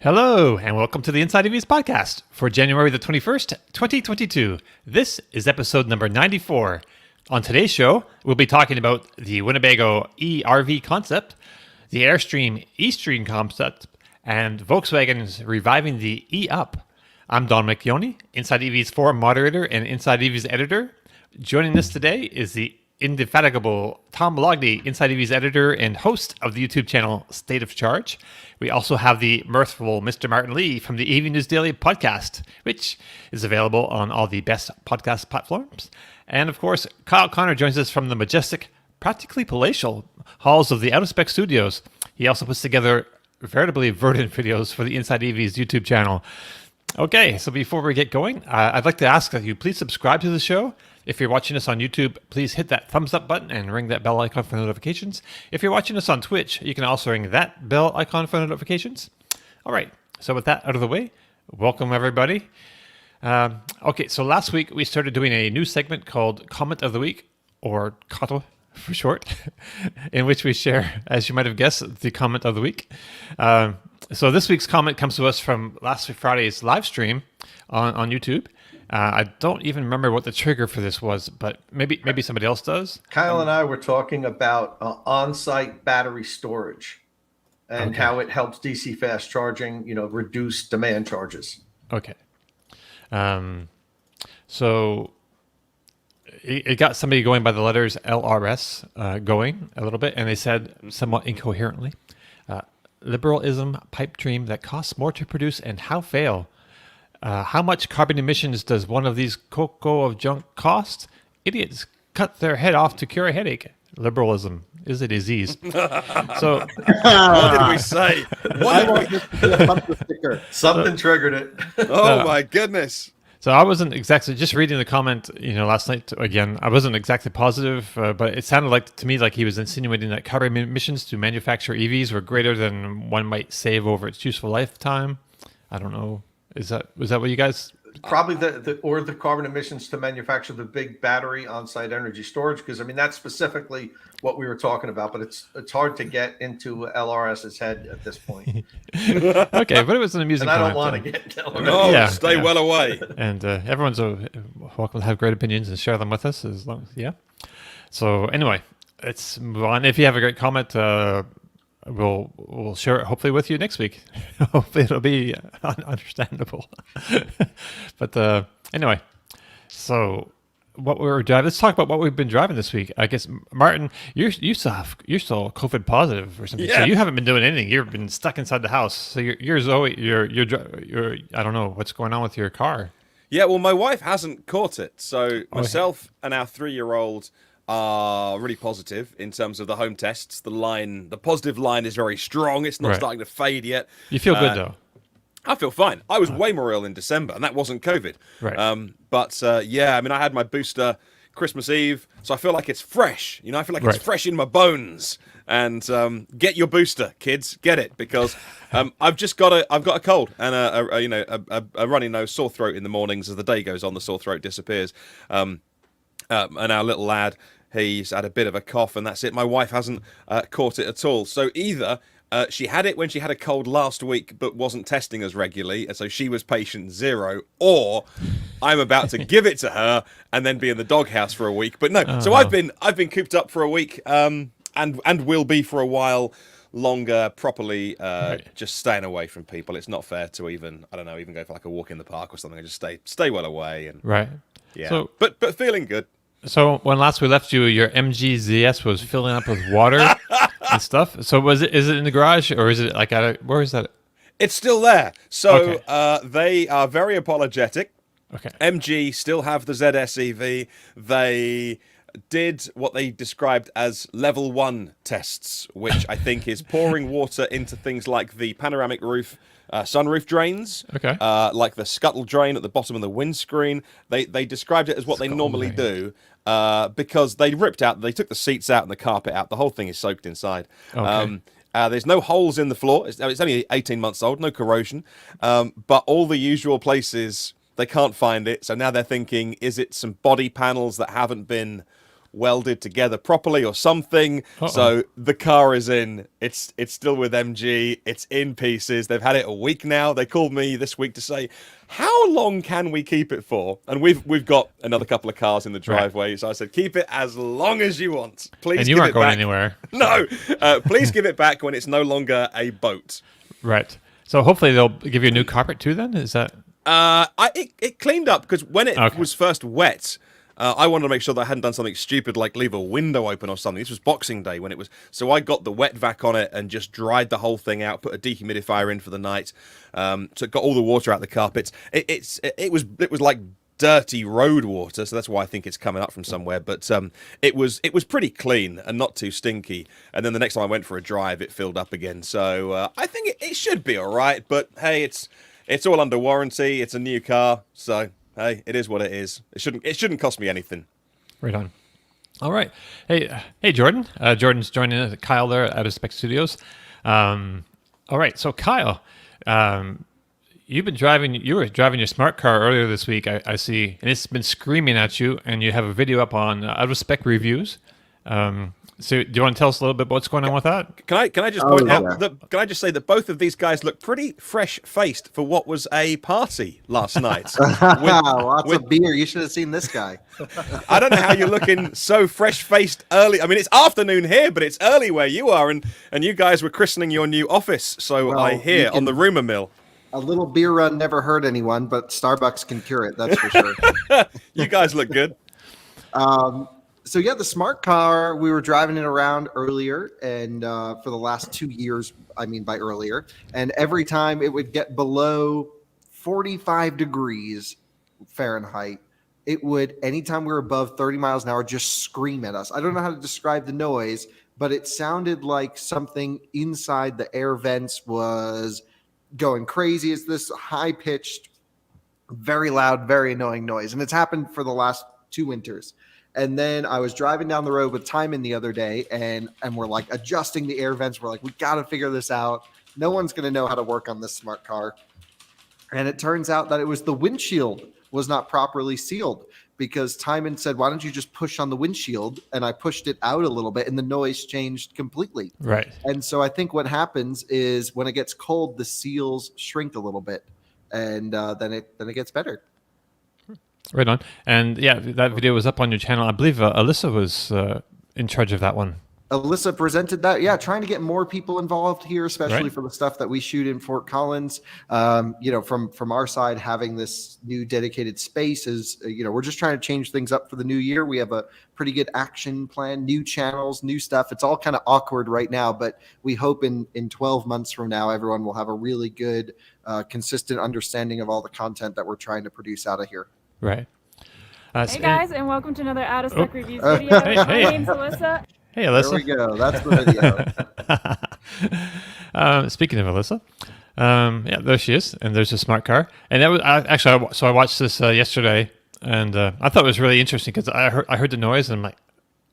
Hello, and welcome to the Inside EVs podcast for January the 21st, 2022. This is episode number 94. On today's show, we'll be talking about the Winnebago e-RV concept, the Airstream E-Stream concept, and Volkswagen's reviving the E-Up. I'm Don McKeowney, Inside EVs forum moderator and Inside EVs editor. Joining us today is the indefatigable Tom Logney, Inside EVs editor and host of the YouTube channel State of Charge. We also have the mirthful Mr. Martin Lee from the AV News Daily podcast, which is available on all the best podcast platforms. And of course, Kyle Connor joins us from the majestic, practically palatial halls of the Out of Spec Studios. He also puts together veritably verdant videos for the Inside EVs YouTube channel. Okay, so before we get going, I'd like to ask that you please subscribe to the show. If you're watching us on YouTube, please hit that thumbs up button and ring that bell icon for notifications. If you're watching us on Twitch, you can also ring that bell icon for notifications. All right, so with that out of the way, welcome everybody. Okay, so last week we started doing a new segment called Comment of the Week, or KOTO for short, in which we share, as you might have guessed, the comment of the week. So this week's comment comes to us from last Friday's live stream on YouTube. I don't even remember what the trigger for this was, but maybe somebody else does. Kyle and I were talking about on-site battery storage and how it helps DC fast charging, reduce demand charges. Okay. So it got somebody going by the letters LRS going a little bit, and they said somewhat incoherently, liberalism pipe dream that costs more to produce and how fail. How much carbon emissions does one of these cocoa of junk cost? Idiots cut their head off to cure a headache. Liberalism is a disease. So, what did we say? Something triggered it. Oh my goodness! So I wasn't exactly just reading the comment, last night again. I wasn't exactly positive, but it sounded like to me like he was insinuating that carbon emissions to manufacture EVs were greater than one might save over its useful lifetime. I don't know. Was that what you guys? Probably the carbon emissions to manufacture the big battery on-site energy storage, because that's specifically what we were talking about. But it's hard to get into LRS's head at this point. Okay, but it was an amusing. And I don't want to get into LRS. No, stay well away. And everyone's welcome to have great opinions and share them with us as long as So anyway, let's move on. If you have a great comment, we'll share it hopefully with you next week. Hopefully it'll be understandable. But anyway, so what we were driving. Let's talk about what we've been driving this week. I guess Martin, you're still COVID positive or something. Yeah. So you haven't been doing anything. You've been stuck inside the house. So you're Zoe. You're I don't know what's going on with your car. Yeah, well, my wife hasn't caught it. So myself and our 3-year-old are really positive in terms of the home tests. The positive line is very strong. It's not starting to fade yet. You feel good though? I feel fine. I was way more ill in December, and that wasn't COVID. Right. But I had my booster Christmas Eve, so I feel like it's fresh. I feel like it's fresh in my bones. And get your booster, kids. Get it, because I've got a cold and a runny nose, sore throat in the mornings. As the day goes on, the sore throat disappears. And our little lad, he's had a bit of a cough, and that's it. My wife hasn't caught it at all. So either she had it when she had a cold last week, but wasn't testing as regularly, and so she was patient 0, or I'm about to give it to her and then be in the doghouse for a week. But no, so I've been cooped up for a week, and will be for a while longer, properly just staying away from people. It's not fair to even go for like a walk in the park or something. I just stay well away and yeah. So, but feeling good. So when last we left you, your MG ZS was filling up with water and stuff. So is it in the garage, or is it like where is that? It's still there. So they are very apologetic. Okay. MG still have the ZS EV. They did what they described as level 1 tests, which I think is pouring water into things like the panoramic roof, sunroof drains, like the scuttle drain at the bottom of the windscreen. They described it as what they normally do, because they took the seats out and the carpet out. The whole thing is soaked inside. There's no holes in the floor. It's only 18 months old, no corrosion, but all the usual places they can't find it. So now they're thinking, is it some body panels that haven't been welded together properly or something. So the car is in. It's still with MG. It's in pieces. They've had it a week now. They called me this week to say, how long can we keep it for? And we've got another couple of cars in the driveway. Right. So I said, keep it as long as you want. Please. And you aren't going anywhere. No. Please give it back when it's no longer a boat. Right. So hopefully they'll give you a new carpet too then? Is that... It cleaned up because when it was first wet, I wanted to make sure that I hadn't done something stupid like leave a window open or something. This was Boxing Day when it was, so I got the wet vac on it and just dried the whole thing out, put a dehumidifier in for the night, so it got all the water out the carpets. It was like dirty road water, so that's why I think it's coming up from somewhere. But it was pretty clean and not too stinky. And then the next time I went for a drive, it filled up again. So I think it should be all right. But hey, it's all under warranty. It's a new car, so hey, it is what it is. It shouldn't cost me anything. Right on. All right. Hey, Jordan. Jordan's joining Kyle there at Spec Studios. All right. So Kyle, you were driving your smart car earlier this week. I see, and it's been screaming at you. And you have a video up on Out of Spec Reviews. So do you want to tell us a little bit what's going on with that? Can I just point out that, can I just say that both of these guys look pretty fresh-faced for what was a party last night. Lots of beer. You should have seen this guy. I don't know how you're looking so fresh-faced early. I mean, it's afternoon here, but it's early where you are, and you guys were christening your new office, so I hear on the rumor mill. A little beer run never hurt anyone, but Starbucks can cure it, that's for sure. You guys look good. So yeah, the smart car, we were driving it around earlier, and for the last 2 years, I mean by earlier, and every time it would get below 45 degrees Fahrenheit, it would, anytime we were above 30 miles an hour, just scream at us. I don't know how to describe the noise, but it sounded like something inside the air vents was going crazy. It's this high-pitched, very loud, very annoying noise, and it's happened for the last 2 winters. And then I was driving down the road with Timon the other day, and we're like adjusting the air vents. We're like, we got to figure this out. No one's going to know how to work on this smart car. And it turns out that it was the windshield was not properly sealed, because Timon said, why don't you just push on the windshield? And I pushed it out a little bit, and the noise changed completely. Right. And so I think what happens is when it gets cold, the seals shrink a little bit, and then it gets better. Right on. And yeah, that video was up on your channel. I believe Alyssa was in charge of that one. Alyssa presented that. Yeah, trying to get more people involved here, especially for the stuff that we shoot in Fort Collins. From our side, having this new dedicated space is, we're just trying to change things up for the new year. We have a pretty good action plan, new channels, new stuff. It's all kind of awkward right now, but we hope in 12 months from now, everyone will have a really good, consistent understanding of all the content that we're trying to produce out of here. Right. Hey guys, and welcome to another Out of Spec Reviews video. My name's Alyssa. Hey, Alyssa. There we go. That's the video. Speaking of Alyssa, yeah, there she is, and there's a smart car. And that was I watched this yesterday, and I thought it was really interesting because I heard the noise, and I'm like,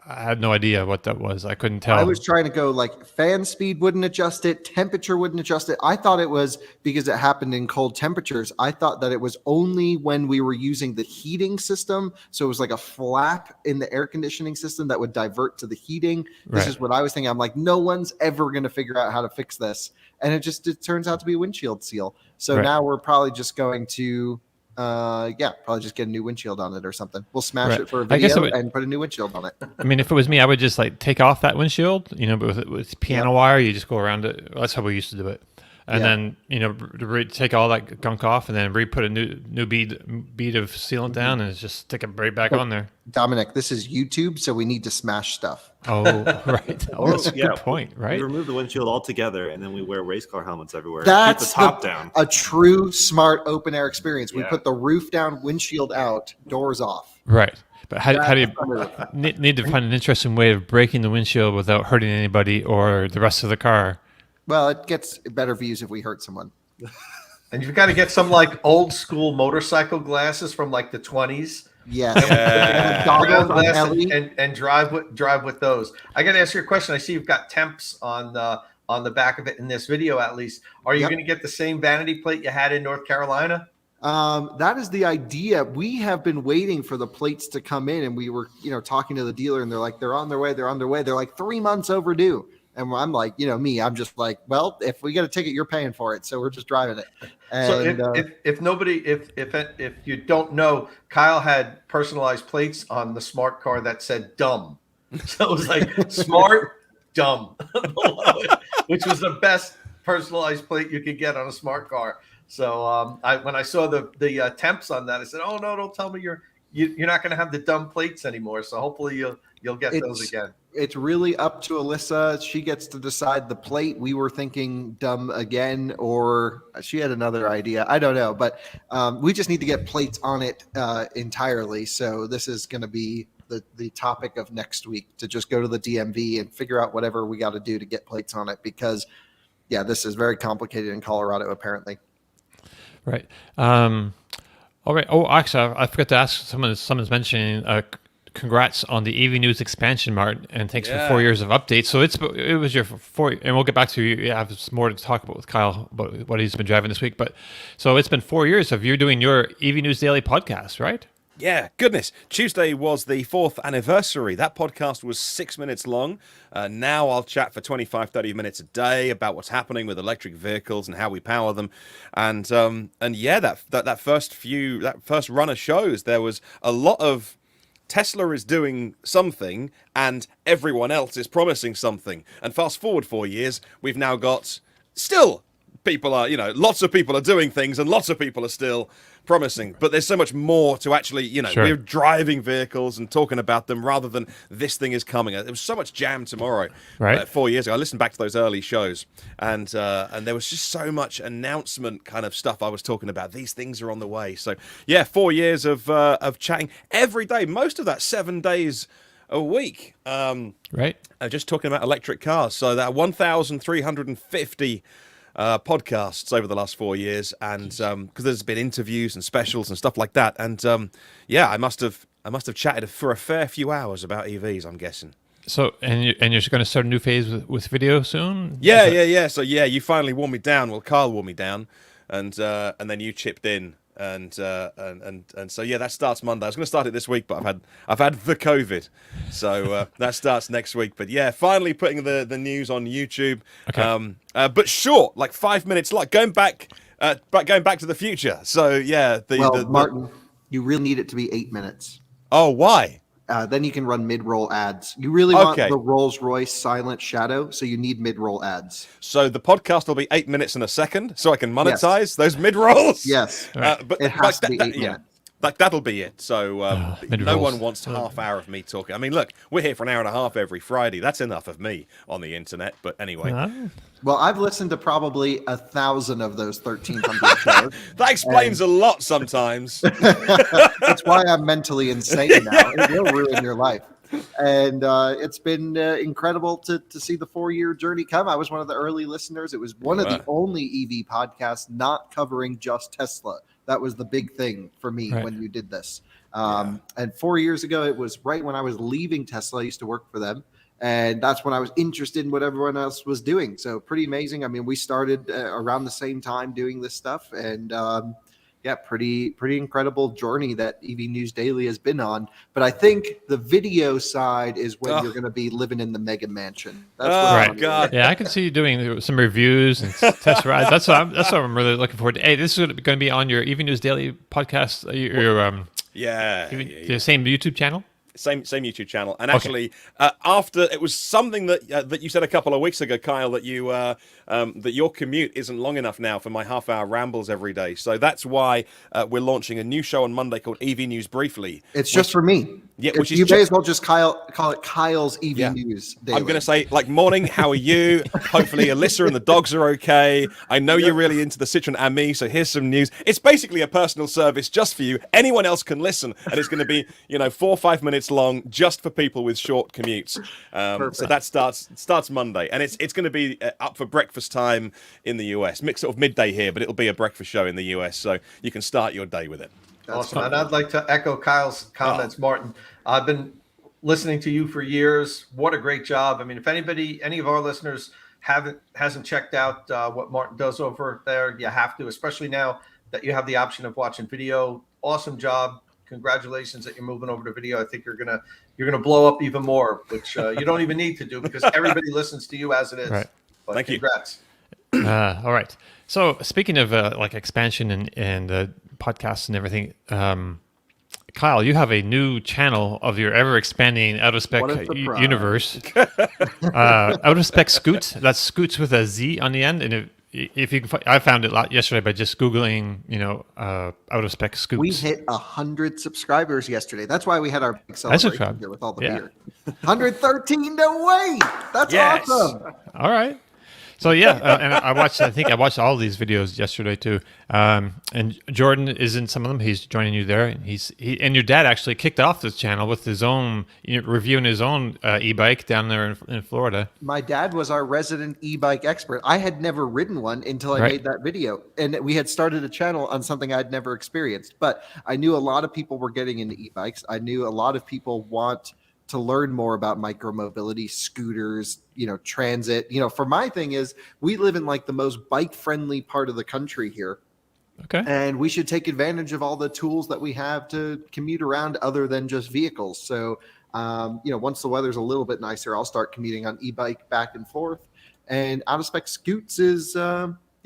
I had no idea what that was. I couldn't tell. I was trying to go like fan speed wouldn't adjust it, temperature wouldn't adjust it. I thought it was because it happened in cold temperatures. I thought that it was only when we were using the heating system. So it was like a flap in the air conditioning system that would divert to the heating. This is what I was thinking. I'm like, no one's ever going to figure out how to fix this. And it turns out to be a windshield seal. So now we're probably just going to probably just get a new windshield on it or something. We'll smash it for a video and put a new windshield on it. I mean, if it was me, I would just like take off that windshield, but with piano wire, you just go around it. That's how we used to do it. And then, take all that gunk off and then put a new bead of sealant down and just stick it right back on there. Dominic, this is YouTube, so we need to smash stuff. Oh, right. Oh, that's a good point, right? We remove the windshield altogether, and then we wear race car helmets everywhere. That's keep the top down. A true smart open air experience. We put the roof down, windshield out, doors off. Right. But how do you need to find an interesting way of breaking the windshield without hurting anybody or the rest of the car? Well, it gets better views if we hurt someone. And you've got to get some like old school motorcycle glasses from like the 20s. Yes. And drive with those. I got to ask you a question. I see you've got temps on the back of it in this video, at least. Are you going to get the same vanity plate you had in North Carolina? That is the idea. We have been waiting for the plates to come in, and we were, talking to the dealer, and they're like, they're on their way. They're on their way. They're like 3 months overdue. And I'm like, I'm just like, well, if we get a ticket, you're paying for it. So we're just driving it. And, so if you don't know, Kyle had personalized plates on the smart car that said dumb. So it was like smart, dumb, which was the best personalized plate you could get on a smart car. So when I saw the temps on that, I said, "Oh no, don't tell me you're not going to have the dumb plates anymore." So hopefully you'll get those again. It's really up to Alyssa. She gets to decide the plate. We were thinking dumb again, or she had another idea. I don't know, but we just need to get plates on it entirely. So this is going to be the topic of next week, to just go to the DMV and figure out whatever we got to do to get plates on it, because this is very complicated in Colorado apparently. Right. All right. Oh, actually, I forgot to ask. Someone's mentioning. Congrats on the EV News expansion, Martin, and thanks for 4 years of updates. So it was your 4, and we'll get back to you. You have some more to talk about with Kyle about what he's been driving this week. But so it's been 4 years of you doing your EV News Daily podcast, right? Yeah, goodness. Tuesday was the 4th anniversary. That podcast was 6 minutes long. Now I'll chat for 25, 30 minutes a day about what's happening with electric vehicles and how we power them. And that first run of shows, there was a lot of Tesla is doing something and everyone else is promising something. And fast forward 4 years, we've now got still people are, lots of people are doing things and lots of people are still promising. But there's so much more to actually, Sure. We're driving vehicles and talking about them rather than this thing is coming. There was so much jam tomorrow. Right. 4 years ago, I listened back to those early shows and there was just so much announcement kind of stuff I was talking about. These things are on the way. So 4 years of chatting every day, most of that 7 days a week. Right. Just talking about electric cars. So that 1,350 podcasts over the last 4 years, and because there's been interviews and specials and stuff like that, and I must have chatted for a fair few hours about EVs, I'm guessing. So and you're going to start a new phase with video soon? Yeah. So you finally wore me down. Well, Kyle wore me down, and then you chipped in. And so that starts Monday. I was going to start it this week, but I've had the COVID, so that starts next week. But finally putting the news on YouTube. Okay. But short, like 5 minutes, like going back to the future. So Martin, you really need it to be 8 minutes. Oh, why? Then you can run mid-roll ads. You really want the Rolls-Royce silent shadow, so you need mid-roll ads. So the podcast will be 8 minutes and a second, so I can monetize those mid-rolls? Yes. But it has to be 8 minutes. That'll be it. So no mid-rolls. one wants half hour of me talking. I mean, look, we're here for an hour and a half every Friday. That's enough of me on the internet. But anyway. Well, I've listened to probably 1,000 of those 1,300 shows. That explains a lot sometimes. That's why I'm mentally insane now. It will ruin your life. And it's been incredible to see the 4-year journey come. I was one of the early listeners. It was one of the only EV podcasts not covering just Tesla. That was the big thing for me when you did this. And 4 years ago, it was right when I was leaving Tesla. I used to work for them. And that's when I was interested in what everyone else was doing. So pretty amazing. I mean, we started around the same time doing this stuff. And pretty incredible journey that EV News Daily has been on. But I think the video side is when you're going to be living in the mega mansion. That's what God. Yeah, I can see you doing some reviews and test rides. That's what I'm really looking forward to. Hey, this is going to be on your EV News Daily podcast. The same YouTube channel. Same YouTube channel, and actually, after it was something that you said a couple of weeks ago, Kyle, that you that your commute isn't long enough now for my half-hour rambles every day. So that's why we're launching a new show on Monday called EV News Briefly. It's just for me. Yeah, you may as well just call it Kyle's EV News Daily. I'm going to say, like, morning, how are you? Hopefully Alyssa and the dogs are okay. I know you're really into the Citroen Ami, so here's some news. It's basically a personal service just for you. Anyone else can listen, and it's going to be 4 or 5 minutes long, just for people with short commutes. So that starts Monday, and it's going to be up for breakfast time in the US. Sort of midday here, but it'll be a breakfast show in the US, so you can start your day with it. Awesome. And I'd like to echo Kyle's comments, Martin. I've been listening to you for years. What a great job. I mean, if any of our listeners hasn't checked out what Martin does over there, you have to, especially now that you have the option of watching video. Awesome job. Congratulations that you're moving over to video. I think you're gonna blow up even more, which you don't even need to do because everybody listens to you as it is. Right. But Thank you. congrats. All right. So speaking of like expansion and podcasts and everything, Kyle, you have a new channel of your ever expanding out of spec What a surprise. universe. Out of spec Scoots. That's Scoots with a Z on the end. And if you can, I found it yesterday by just googling, out of spec Scoots. We hit 100 subscribers yesterday. That's why we had our big celebration subscribed. here with all the Yeah. beer. 113, no way! That's Yes. awesome. All right. So yeah, and I think I watched all these videos yesterday too. And Jordan is in some of them. He's joining you there. And and your dad actually kicked off this channel with his own reviewing his own e-bike down there in Florida. My dad was our resident e-bike expert. I had never ridden one until I Right. made that video. And we had started a channel on something I'd never experienced. But I knew a lot of people were getting into e-bikes. I knew a lot of people want to learn more about micromobility, scooters, transit. For my thing is we live in like the most bike friendly part of the country here. Okay. And we should take advantage of all the tools that we have to commute around other than just vehicles. So, once the weather's a little bit nicer, I'll start commuting on e-bike back and forth. And out of spec Scoots is, we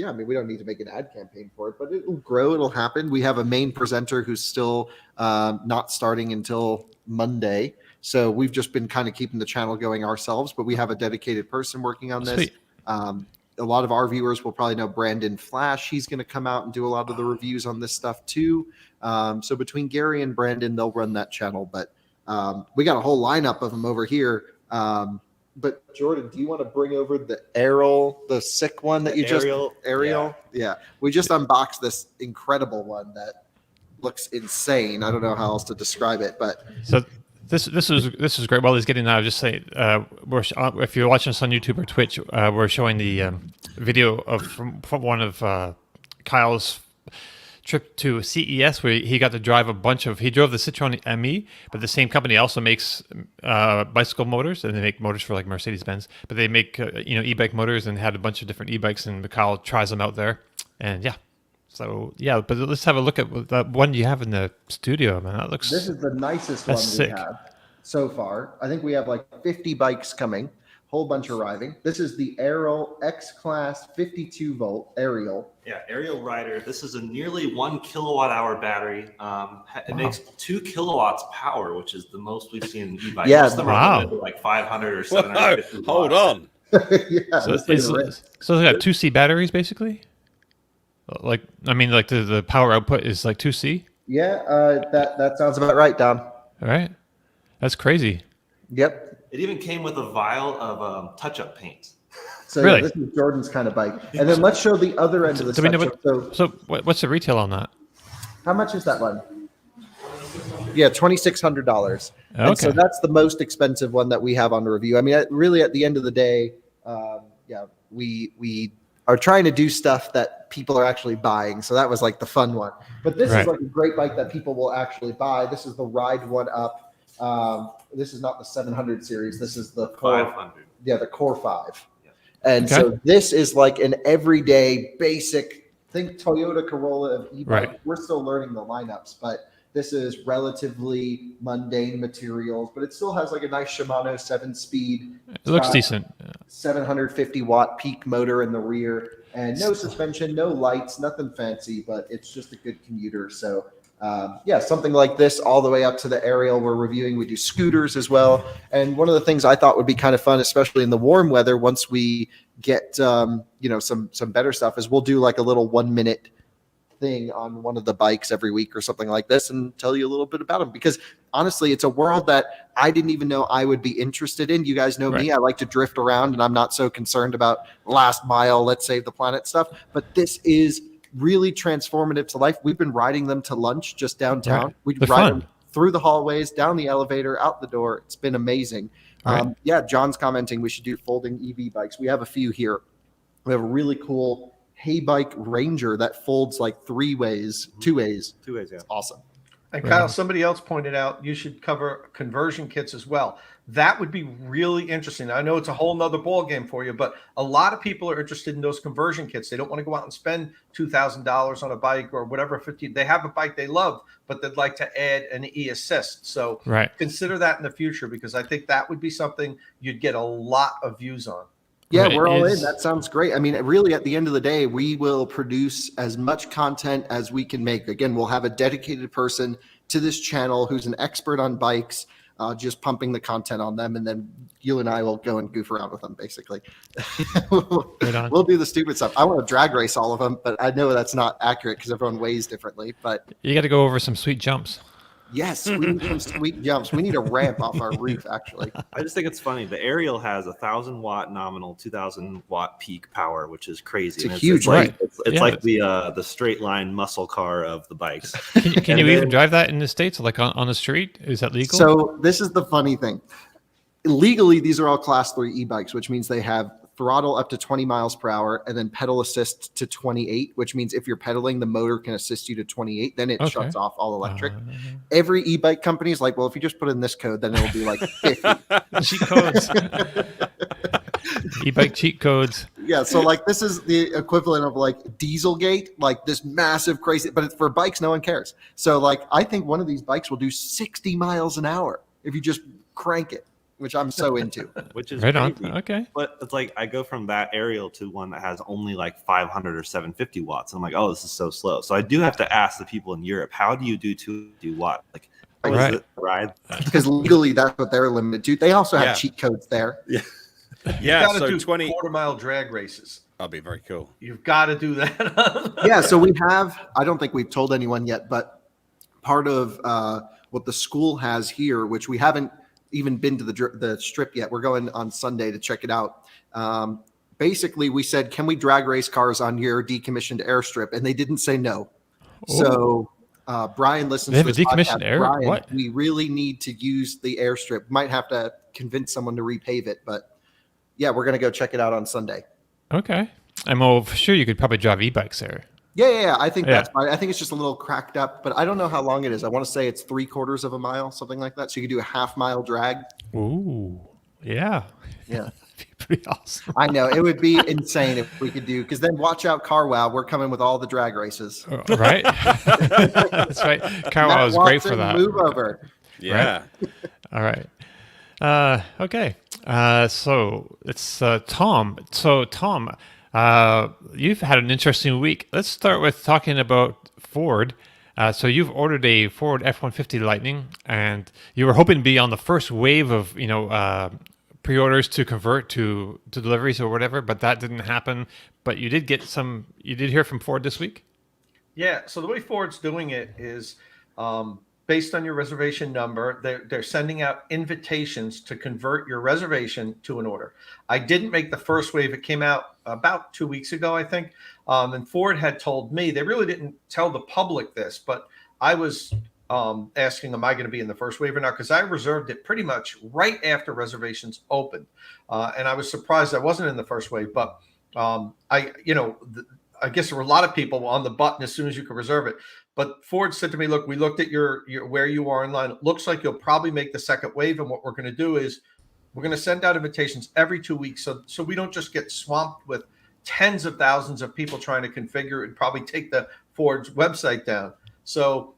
don't need to make an ad campaign for it, but it'll grow. It'll happen. We have a main presenter who's still not starting until Monday. So we've just been kind of keeping the channel going ourselves, but we have a dedicated person working on this. Sweet. A lot of our viewers will probably know Brandon Flash. He's going to come out and do a lot of the reviews on this stuff too. So between Gary and Brandon, they'll run that channel. But we got a whole lineup of them over here. But Jordan, do you want to bring over the Ariel, the sick one that Ariel? Yeah. We just unboxed this incredible one that looks insane. I don't know how else to describe it, but So this is great. While he's getting that, I'll just say, if you're watching us on YouTube or Twitch, we're showing the video from one of Kyle's trip to CES, where he got to drive he drove the Citroen ME, but the same company also makes bicycle motors, and they make motors for like Mercedes-Benz, but they make e-bike motors, and had a bunch of different e-bikes, and Kyle tries them out there, and yeah. So yeah, but let's have a look at the one you have in the studio, man. That looks. this is the nicest one That's we sick. have so far. I think we have like 50 bikes coming, whole bunch arriving. This is the Ariel X-Class 52 volt Ariel. Yeah, Aerial Rider. This is a nearly 1 kilowatt hour battery. It makes 2 kilowatts power, which is the most we've seen in e-bikes. Yeah, Most of them are wow. limited to like 500 or Whoa, 750 hold watts. on. Yeah, So that's pretty rich. they got 2C batteries basically. Like the power output is like 2C. Yeah, that sounds about right, Dom. All right, that's crazy. Yep. It even came with a vial of touch-up paint. So Really? this is Jordan's kind of bike. And then let's show the other end of the Do we know spectrum. So what's the retail on that? how much is that one? Yeah, $2,600. And so Okay. that's the most expensive one that we have on the review. I mean, really, at the end of the day, we are trying to do stuff that people are actually buying. So that was like the fun one. But this Right. is like a great bike that people will actually buy. This is the Ride One Up. This is not the 700 series. This is the Core, 500. the Core 5. Yeah. And Okay. so this is like an everyday basic, think Toyota Corolla of e-bike. Right. We're still learning the lineups, but this is relatively mundane materials, but it still has like a nice Shimano 7-speed. It looks got decent. 750 watt peak motor in the rear, and no suspension, no lights, nothing fancy, but it's just a good commuter. So something like this all the way up to the Ariel we're reviewing. We do scooters as well. And one of the things I thought would be kind of fun, especially in the warm weather, once we get some better stuff, is we'll do like a little 1-minute thing on one of the bikes every week or something like this and tell you a little bit about them, because honestly it's a world that I didn't even know I would be interested in. You guys know me, I like to drift around and I'm not so concerned about last mile, let's save the planet stuff, but this is really transformative to life. We've been riding them to lunch just downtown. Right. We They're ride fun. them through the hallways, down the elevator, out the door. It's been amazing. Right. John's commenting we should do folding EV bikes. We have a few here. We have a really cool Hay Bike Ranger that folds like 3 ways, 2 ways. 2 ways, yeah. It's awesome. And Right Kyle, on. somebody else pointed out you should cover conversion kits as well. That would be really interesting. I know it's a whole nother ball game for you, but a lot of people are interested in those conversion kits. They don't want to go out and spend $2,000 on a bike or whatever. 50. They have a bike they love, but they'd like to add an e-assist. So Right. consider that in the future, because I think that would be something you'd get a lot of views on. Yeah, Right, we're all in. is- That sounds great. I mean, really, at the end of the day, we will produce as much content as we can make. Again, we'll have a dedicated person to this channel who's an expert on bikes, just pumping the content on them, and then you and I will go and goof around with them, basically. Right on. We'll do the stupid stuff. I want to drag race all of them, but I know that's not accurate because everyone weighs differently. But You got to go over some sweet jumps. yes, we need some sweet jumps. We need a ramp off our roof, actually. I just think it's funny. The Ariel has 1,000-watt nominal, 2,000-watt peak power, which is crazy. It's a And huge like, Right. it's Yeah. like the straight line muscle car of the bikes. Can you And even then- drive that in the States, like on the street? Is that legal? So this is the funny thing. Legally, these are all class 3 e-bikes, which means they have throttle up to 20 miles per hour and then pedal assist to 28, which means if you're pedaling, the motor can assist you to 28. Then it Okay. shuts off all electric. Uh, Every e-bike company is like, well, if you just put in this code, then it'll be like 50. cheat codes. E-bike cheat codes. Yeah, so like this is the equivalent of like Dieselgate, like this massive crazy, but it's for bikes, no one cares. So like I think one of these bikes will do 60 miles an hour if you just crank it, which I'm so into. Which is Right on. crazy. Okay. But it's like I go from that Ariel to one that has only like 500 or 750 watts. And I'm like, oh, this is so slow. So I do have to ask the people in Europe, how do you do 2 watt? Like, how Right. is it ride? Because legally that's what they're limited to. They also have Yeah. cheat codes there. Yeah, You've got to so do 20. quarter-mile drag races. That'll be very cool. You've got to do that. Yeah, so we have, I don't think we've told anyone yet, but part of what the school has here, which we haven't even been to the strip yet. We're going on Sunday to check it out. Basically, we said, can we drag race cars on your decommissioned airstrip? And they didn't say no. So Brian listens They have to a this decommissioned podcast. air? Brian, What? we really need to use the airstrip. Might have to convince someone to repave it, but yeah, we're going to go check it out on Sunday. Okay. And well, for sure, you could probably drive e-bikes there. Yeah. I think Yeah. that's fine. I think it's just a little cracked up, but I don't know how long it is. I want to say it's 3/4 of a mile, something like that. So you could do a half-mile drag. Ooh. Yeah. Yeah, That'd be pretty awesome. I know it would be insane if we could do. Because then watch out, Car Wow. We're coming with all the drag races. Right? That's right. Carl Matt was great for Watson, that. Move over. Yeah. All right. Okay. So it's Tom. So Tom, you've had an interesting week. Let's start with talking about Ford. So you've ordered a Ford F-150 Lightning, and you were hoping to be on the first wave of pre-orders to convert to deliveries or whatever, but that didn't happen. But you did get some. You did hear from Ford this week. Yeah. So the way Ford's doing it is based on your reservation number. They're sending out invitations to convert your reservation to an order. I didn't make the first wave. It came out about 2 weeks ago, I think. And Ford had told me, they really didn't tell the public this, but I was asking, am I going to be in the first wave or not? Because I reserved it pretty much right after reservations opened. And I was surprised I wasn't in the first wave, but I guess there were a lot of people on the button as soon as you could reserve it. But Ford said to me, look, we looked at your where you are in line. It looks like you'll probably make the second wave. And what we're going to do is we're going to send out invitations every 2 weeks. So we don't just get swamped with tens of thousands of people trying to configure and probably take the Ford's website down. So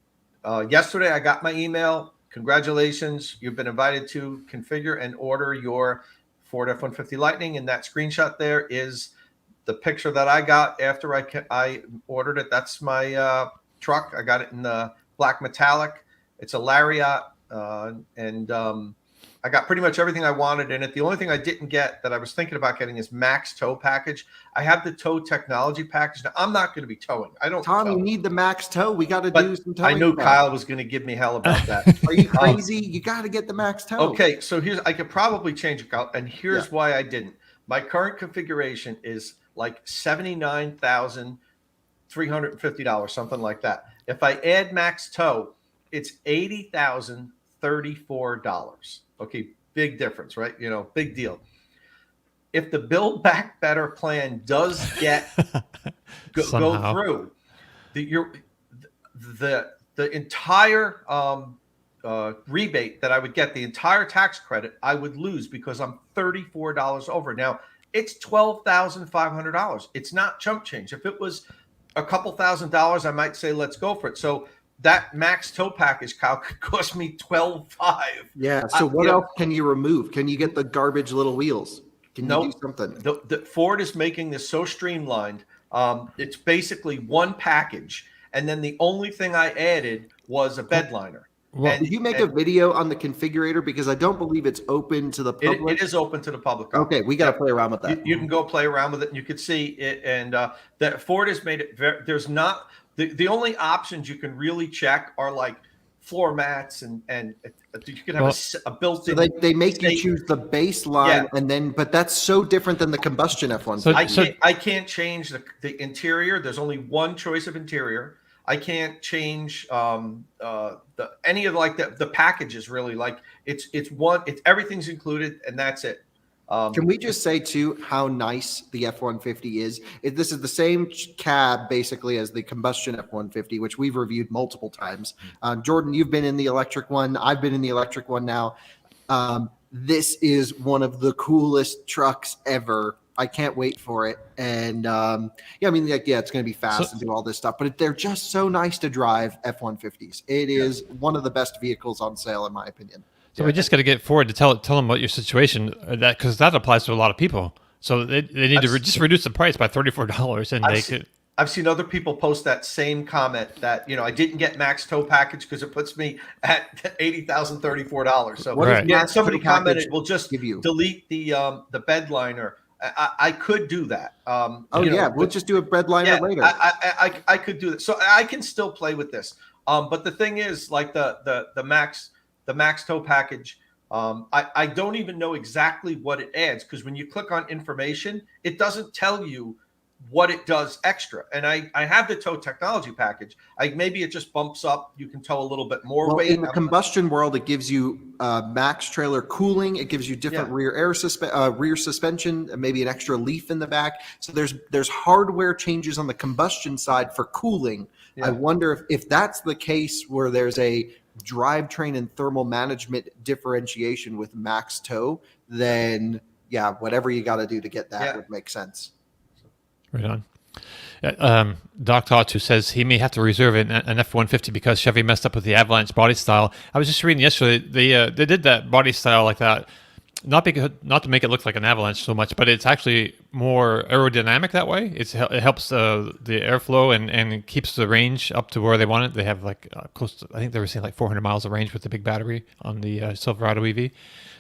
yesterday I got my email. Congratulations. You've been invited to configure and order your Ford F-150 Lightning. And that screenshot there is the picture that I got after I ordered it. That's my truck. I got it in the black metallic. It's a Lariat, and I got pretty much everything I wanted in it. The only thing I didn't get that I was thinking about getting is Max Tow package. I have the tow technology package. Now, I'm not going to be towing. I don't Tom, tow. you need the max tow. We got to But do some I towing. knew now. Kyle was going to give me hell about that. Are you crazy? You got to get the max tow. Okay, so I could probably change it, Kyle, and here's Yeah. why I didn't. My current configuration is like $79,350, something like that. If I add Max Tow, it's $80,034. Okay, big difference, right? Big deal. If the Build Back Better plan does get go Somehow. through, the the entire rebate that I would get, the entire tax credit, I would lose because I'm $34 over. Now it's $12,500. It's not chump change. If it was a couple $1,000s, I might say let's go for it. So that max tow package, Kyle, could cost me $12,500. Yeah. So what else can you remove? Can you get the garbage little wheels? Can you do something? The Ford is making this so streamlined. It's basically one package, and then the only thing I added was a bed liner. Well, did you make a video on the configurator? Because I don't believe it's open to the public. It is open to the public. Okay, we got to play around with that. You can go play around with it, and you can see it. And that Ford has made it very. There's not the only options you can really check are like floor mats and you can have a built-in. So they make you choose the baseline, and then but that's so different than the combustion F-150. I can't change the interior. There's only one choice of interior. I can't change any of the packages really. Like it's everything's included and that's it. Can we just say too how nice the F-150 is? This is the same cab basically as the combustion F-150, which we've reviewed multiple times. Jordan, you've been in the electric one. I've been in the electric one now. This is one of the coolest trucks ever. I can't wait for it. And it's going to be fast and do all this stuff, but they're just so nice to drive, F-150s. It is one of the best vehicles on sale, in my opinion. So we just got to get Ford to tell them about your situation, because that applies to a lot of people. So they need to just reduce the price by $34, and I've seen other people post that same comment that I didn't get max tow package because it puts me at $80,034. So somebody commented, "We'll just delete the bed liner." I could do that. We'll just do a bed liner later. I could do that. So I can still play with this. But the thing is, like the max tow package, I don't even know exactly what it adds, because when you click on information, it doesn't tell you what it does extra. And I have the tow technology package. Maybe it just bumps up. You can tow a little bit more weight. In the combustion world, it gives you max trailer cooling. It gives you different rear suspension, maybe an extra leaf in the back. So there's hardware changes on the combustion side for cooling. Yeah. I wonder if that's the case where there's a drivetrain and thermal management differentiation with max tow, then whatever you got to do to get that would make sense. Right on. Doc Tots, who says he may have to reserve an F-150 because Chevy messed up with the Avalanche body style. I was just reading yesterday, they did that body style like that, not to make it look like an Avalanche so much, but it's actually more aerodynamic that way. It helps the airflow and keeps the range up to where they want it. They have close to, I think they were saying 400 miles of range with the big battery on the Silverado EV.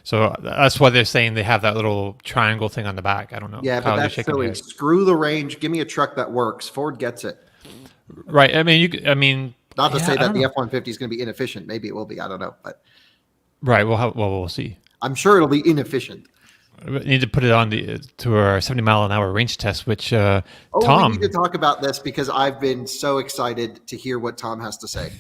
So that's why they're saying they have that little triangle thing on the back. I don't know. Yeah, but that's silly. Screw the range. Give me a truck that works. Ford gets it. Right. I mean, not to say that the F-150 is going to be inefficient. Maybe it will be. I don't know. But right. We'll see. I'm sure it'll be inefficient. We need to put it on to our 70-mile-an-hour range test, which Tom. We need to talk about this because I've been so excited to hear what Tom has to say.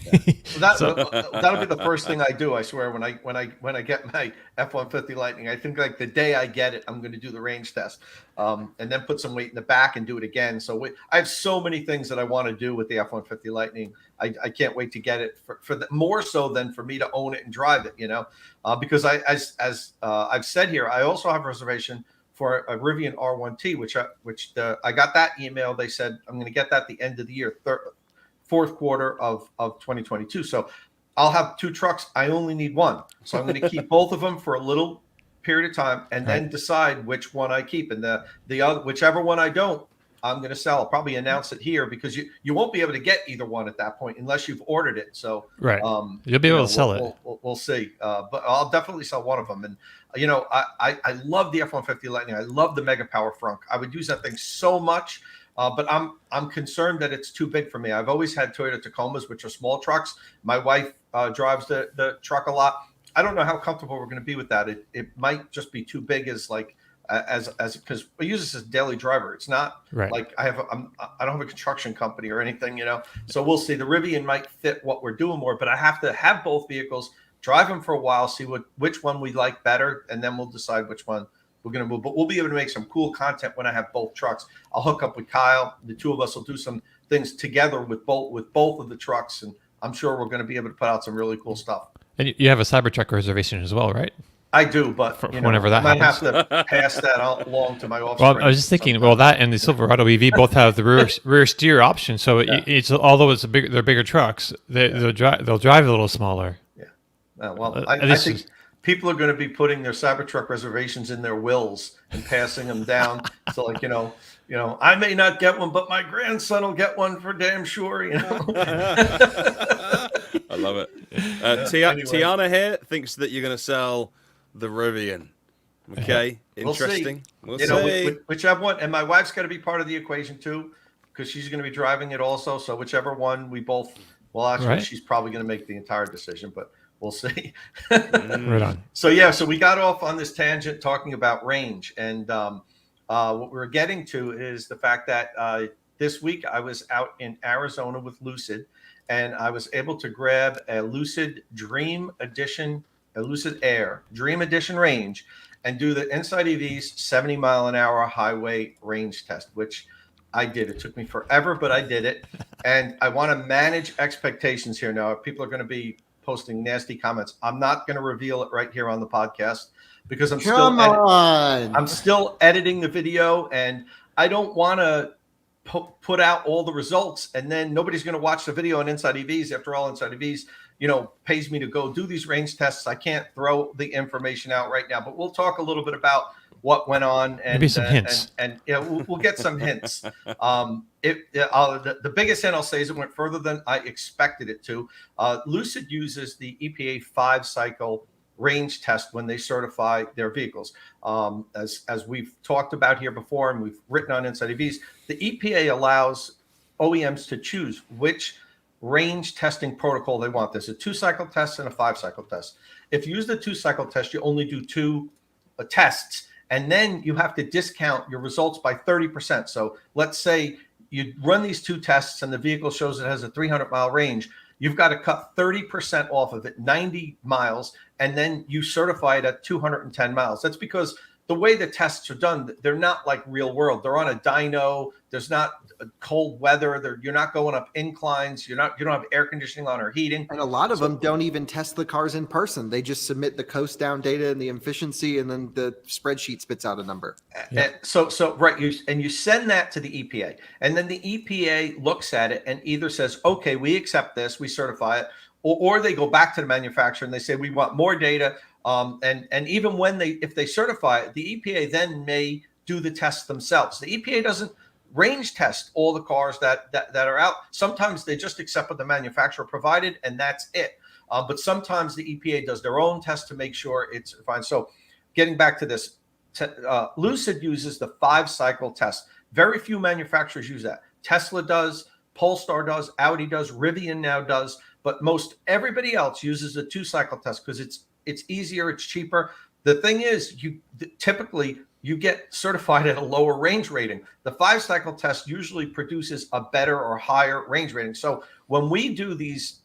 That'll be the first thing I do. I swear, when I get my F-150 Lightning, I think the day I get it, I'm going to do the range test, and then put some weight in the back and do it again. So I have so many things that I want to do with the F-150 Lightning. I can't wait to get it for more so than for me to own it and drive it. Because as I've said here, I also have a reservation for a Rivian R1T, which I got that email. They said I'm going to get that at the end of the year, fourth quarter of 2022. So I'll have two trucks. I only need one. So I'm going to keep both of them for a little period of time and then decide which one I keep. And the other, whichever one I don't, I'm going to sell. I'll probably announce it here because you won't be able to get either one at that point unless you've ordered it. So you'll be able to sell it. We'll see. But I'll definitely sell one of them. And I love the F-150 Lightning. I love the Mega Power frunk. I would use that thing so much. But I'm concerned that it's too big for me. I've always had Toyota Tacomas, which are small trucks. My wife drives the truck a lot. I don't know how comfortable we're going to be with that. It might just be too big as because I use this as a daily driver. It's not like I don't have a construction company or anything, So we'll see. The Rivian might fit what we're doing more, but I have to have both vehicles, drive them for a while, see which one we like better, and then we'll decide which one we're going to move. But we'll be able to make some cool content when I have both trucks. I'll hook up with Kyle. The two of us will do some things together with both of the trucks, and I'm sure we're going to be able to put out some really cool stuff. And you have a Cybertruck reservation as well, right? I do, but For whenever that I might happens. have to pass that along to my offspring. Well, I was just thinking, well, that and the Silverado EV both have the rear steer option, so it's although they're bigger trucks, they'll drive a little smaller. Yeah. Well, I think people are going to be putting their Cybertruck reservations in their wills and passing them down. So, like, I may not get one, but my grandson will get one for damn sure. I love it. Anyway. Tiana here thinks that you're going to sell the Rivian. Okay, interesting. We'll see. Whichever one, and my wife's got to be part of the equation too, because she's going to be driving it also. So whichever one we both, well, actually, she's probably going to make the entire decision, but we'll see. Right on. So we got off on this tangent talking about range, and what we're getting to is the fact that this week I was out in Arizona with Lucid, and I was able to grab a Lucid Lucid Air Dream Edition range and do the Inside EV's 70-mile-an-hour highway range test, which I did. It took me forever, but I did it. And I want to manage expectations here now. People are going to be posting nasty comments. I'm not going to reveal it right here on the podcast because I'm still editing the video, and I don't want to put out all the results, and then nobody's going to watch the video on Inside EVs. After all, Inside EVs, pays me to go do these range tests. I can't throw the information out right now, but we'll talk a little bit about what went on and maybe some hints. And we'll get some hints. The biggest hint I'll say is it went further than I expected it to. Lucid uses the EPA 5-cycle range test when they certify their vehicles. As we've talked about here before, and we've written on Inside EVs, the EPA allows OEMs to choose which range testing protocol they want. There's a 2-cycle test and a 5-cycle test. If you use the 2-cycle test, you only do 2 tests, and then you have to discount your results by 30%. So let's say you run these 2 tests and the vehicle shows it has a 300-mile range. You've got to cut 30% off of it, 90 miles, and then you certify it at 210 miles. That's because the way the tests are done, they're not like real world. They're on a dyno. There's not cold weather. You're not going up inclines. You don't have air conditioning on or heating. And a lot of them don't even test the cars in person. They just submit the coast down data and the efficiency, and then the spreadsheet spits out a number. And so right, you send that to the EPA, and then the EPA looks at it and either says, okay, we accept this, we certify it, or they go back to the manufacturer and they say, we want more data. And even when if they certify it, the EPA then may do the tests themselves. The EPA doesn't range test all the cars that are out. Sometimes they just accept what the manufacturer provided, and that's it. But sometimes the EPA does their own test to make sure it's fine. So getting back to this, Lucid uses the 5-cycle test. Very few manufacturers use that. Tesla does, Polestar does, Audi does, Rivian now does, but most everybody else uses a 2-cycle test because it's easier, it's cheaper. The thing is, typically you get certified at a lower range rating. The 5-cycle test usually produces a better or higher range rating. So when we do these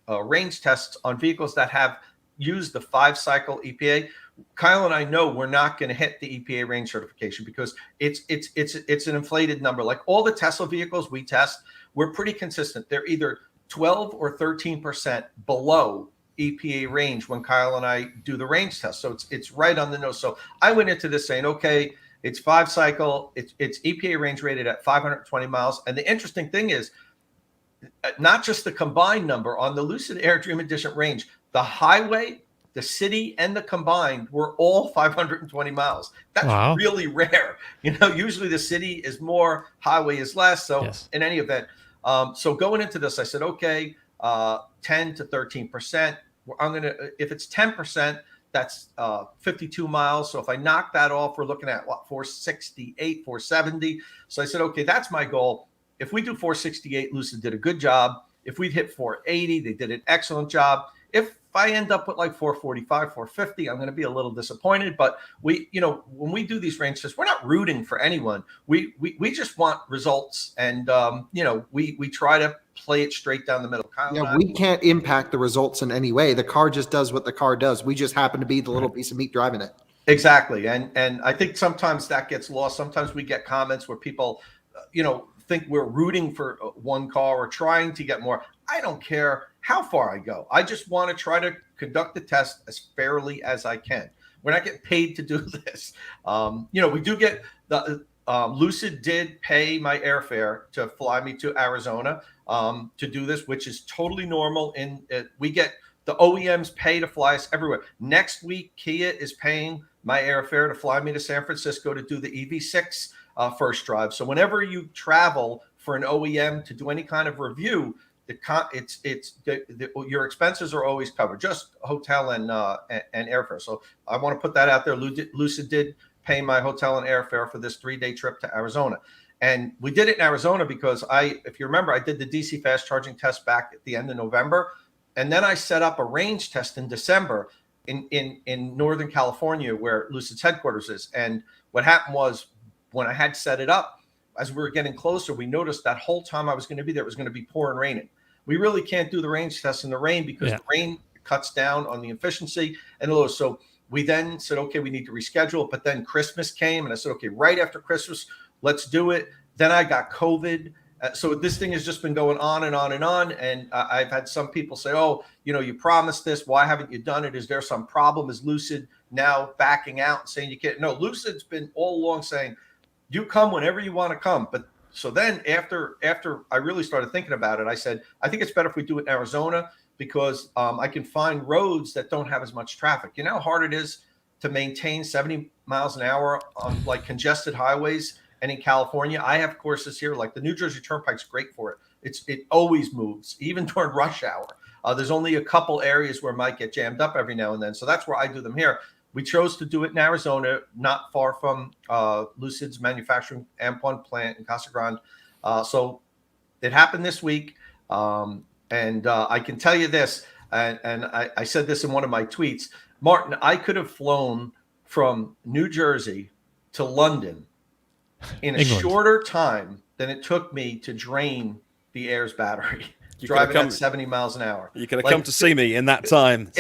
range tests on vehicles that have used the 5-cycle EPA, Kyle and I know we're not going to hit the EPA range certification because it's an inflated number. Like all the Tesla vehicles we test, we're pretty consistent. They're either 12 or 13% below EPA range when Kyle and I do the range test. So it's right on the nose. So I went into this saying, okay, it's 5-cycle, it's EPA range rated at 520 miles. And the interesting thing is not just the combined number on the Lucid Air Dream Edition range, the highway, the city, and the combined were all 520 miles. That's really rare. Usually the city is more, highway is less. So in any event, so going into this, I said, okay, 10 to 13%. If it's 10%, that's 52 miles. So if I knock that off, we're looking at 468, 470. So I said, okay, that's my goal. If we do 468, Lucid did a good job. If we hit 480, they did an excellent job. If I end up with like 445, 450, I'm going to be a little disappointed. But when we do these range tests, we're not rooting for anyone. We just want results, and we try to play it straight down the middle. We can't impact the results in any way. The car just does what the car does. We just happen to be the little piece of meat driving it. Exactly, and I think sometimes that gets lost. Sometimes we get comments where people, think we're rooting for one car or trying to get more. I don't care how far I go. I just want to try to conduct the test as fairly as I can. We're not getting paid to do this. We do get the Lucid did pay my airfare to fly me to Arizona to do this, which is totally normal. We get the OEMs pay to fly us everywhere. Next week, Kia is paying my airfare to fly me to San Francisco to do the EV6 first drive. So whenever you travel for an OEM to do any kind of review, your expenses are always covered, just hotel and airfare. So I want to put that out there. Lucid did pay my hotel and airfare for this 3-day trip to Arizona. And we did it in Arizona because if you remember, I did the DC fast charging test back at the end of November. And then I set up a range test in December in Northern California, where Lucid's headquarters is. And what happened was, when I had set it up, as we were getting closer, we noticed that whole time I was going to be there, it was going to be pouring raining. We really can't do the range test in the rain because the rain cuts down on the efficiency. And so we then said, okay, we need to reschedule it. But then Christmas came, and I said, okay, right after Christmas, let's do it. Then I got COVID. So this thing has just been going on and on and on. And I've had some people say, oh, you promised this. Why haven't you done it? Is there some problem? Is Lucid now backing out and saying you can't? No, Lucid's been all along saying, you come whenever you want to come. But so then after I really started thinking about it, I said, I think it's better if we do it in Arizona, because I can find roads that don't have as much traffic. You know how hard it is to maintain 70 miles an hour on like congested highways. And in California, I have courses here, like the New Jersey Turnpike's great for it. It always moves, even during rush hour. There's only a couple areas where it might get jammed up every now and then. So that's where I do them here. We chose to do it in Arizona, not far from Lucid's manufacturing AMP1 plant in Casa Grande. So it happened this week. And I can tell you this, and I said this in one of my tweets, Martin, I could have flown from New Jersey to London in a shorter time than it took me to drain the Air's battery. Driving at 70 miles an hour. You could have come to see me in that time.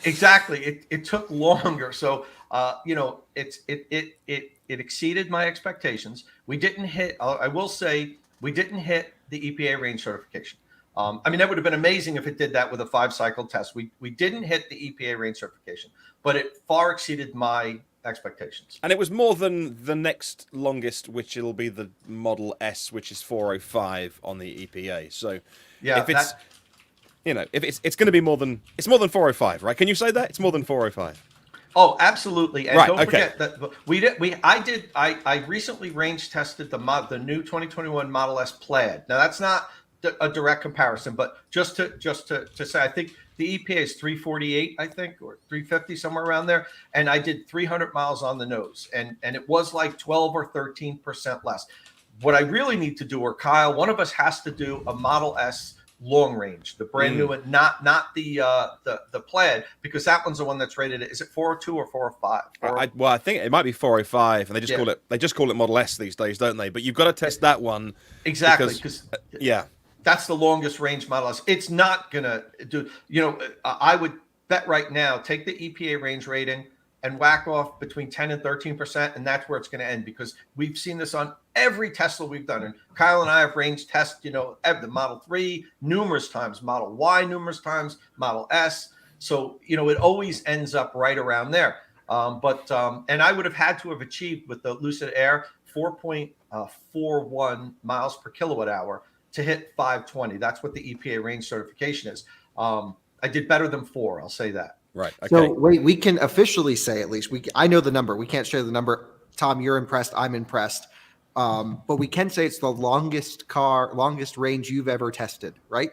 Exactly. It took longer. So, it exceeded my expectations. We didn't hit, I will say, we didn't hit the EPA range certification. That would have been amazing if it did that with a 5-cycle test. We didn't hit the EPA range certification, but it far exceeded my expectations. And it was more than the next longest, which it'll be the Model S, which is 405 on the EPA. So, yeah, if it's going to be more than 405, right? Can you say that it's more than 405? Oh, absolutely. And right, don't forget that I recently range tested the new 2021 Model S Plaid. Now that's not a direct comparison, but just to say, I think the EPA is 348, I think, or 350, somewhere around there. And I did 300 miles on the nose, and it was like 12 or 13% less. What I really need to do, or Kyle, one of us has to do a Model S long range, the brand new one, not the Plaid, because that one's the one that's rated. Is it 402 or 405? I think it might be 405, and they just call it Model S these days, don't they? But you've got to test that one exactly because that's the longest range Model S. It's not gonna do. I would bet right now, take the EPA range rating and whack off between 10 and 13%, and that's where it's going to end, because we've seen this on every Tesla we've done. And Kyle and I have range test, the Model 3 numerous times, Model Y numerous times, Model S. So, it always ends up right around there. And I would have had to have achieved with the Lucid Air 4.41 miles per kilowatt hour to hit 520. That's what the EPA range certification is. I did better than 4, I'll say that. Right. Okay. So wait, we can officially say, at least I know the number. We can't share the number. Tom, you're impressed. I'm impressed. But we can say it's the longest range you've ever tested, right?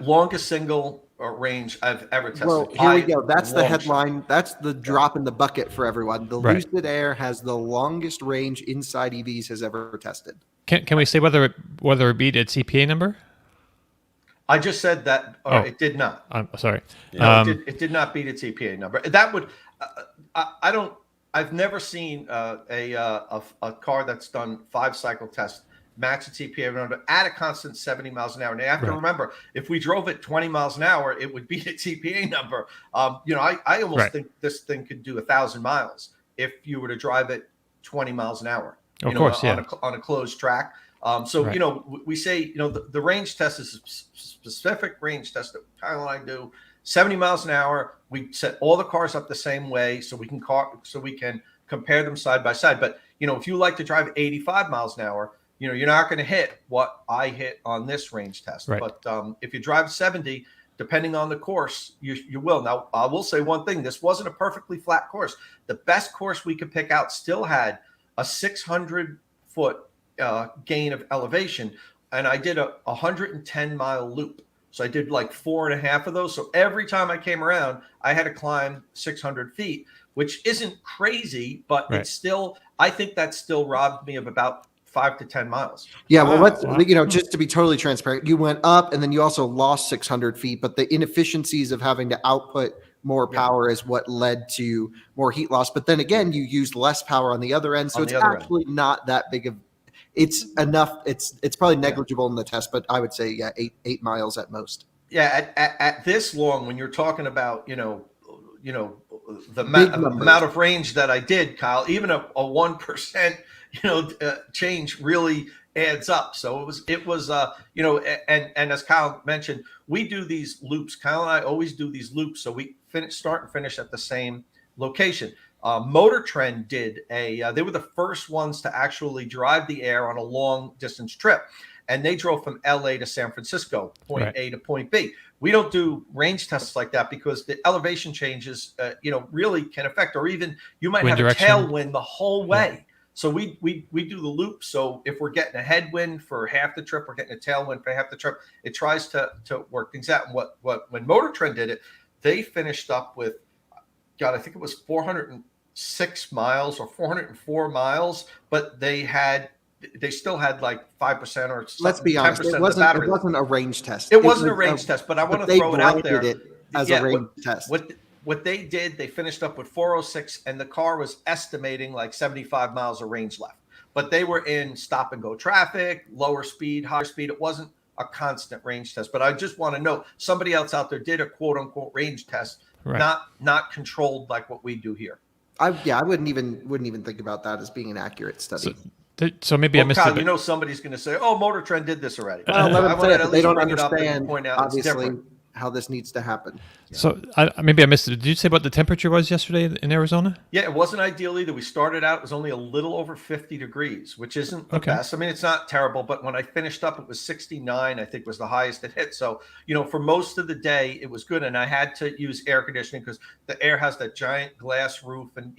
Longest single range I've ever tested. Well, here we go. That's the headline. That's the drop in the bucket for everyone. The Lucid Air has the longest range inside EVs has ever tested. Can we say whether it beat its EPA number? I just said that it did not. I'm sorry. No, it did not beat its EPA number. That would. I've never seen a car that's done 5-cycle tests match its EPA number at a constant 70 miles an hour. And you have to remember, if we drove it 20 miles an hour, it would beat its EPA number. I almost think this thing could do 1,000 miles if you were to drive it 20 miles an hour. Of course, on a closed track. So, we say, the range test is a specific range test that Kyle and I do. 70 miles an hour. We set all the cars up the same way so we can compare them side by side. But, if you like to drive 85 miles an hour, you're not going to hit what I hit on this range test. Right. But if you drive 70, depending on the course, you will. Now, I will say one thing. This wasn't a perfectly flat course. The best course we could pick out still had a 600-foot gain of elevation, and I did a 110-mile loop. So I did like 4.5 of those. So every time I came around, I had to climb 600 feet, which isn't crazy, but it's still, I think that still robbed me of about 5 to 10 miles. Yeah, well, just to be totally transparent, you went up and then you also lost 600 feet, but the inefficiencies of having to output more power is what led to more heat loss. But then again, you used less power on the other end, so it's actually not that big of. It's enough. It's probably negligible in the test, but I would say eight miles at most. Yeah, at this long, when you're talking about the amount of range that I did, Kyle, even a 1% change really adds up. So it was and as Kyle mentioned, we do these loops. Kyle and I always do these loops, so we start and finish at the same location. Motor Trend did they were the first ones to actually drive the Air on a long distance trip, and they drove from LA to San Francisco, point A to point B. We don't do range tests like that because the elevation changes, really can affect, or even you might have a tailwind the whole way. So we do the loop. So if we're getting a headwind for half the trip, we're getting a tailwind for half the trip. It tries to work things out. And when Motor Trend did it, they finished up with, I think it was 406 miles or 404 miles, but they still had like 5% or let's be honest, it wasn't a range test. It wasn't a range test, but I want to throw it out there. As a range test. What they did, they finished up with 406, and the car was estimating like 75 miles of range left. But they were in stop and go traffic, lower speed, higher speed. It wasn't a constant range test. But I just want to know, somebody else out there did a quote unquote range test, not controlled like what we do here. I wouldn't even think about that as being an accurate study. So maybe I missed Kyle, it. Somebody's going to say, "Oh, Motor Trend did this already." They don't understand obviously how this needs to happen. So maybe I missed it. Did you say what the temperature was yesterday in Arizona? Yeah, it wasn't ideal either. We started out, it was only a little over 50 degrees, which isn't the best. I mean, it's not terrible, but when I finished up, it was 69, I think was the highest it hit. So, for most of the day, it was good. And I had to use air conditioning because the Air has that giant glass roof. And,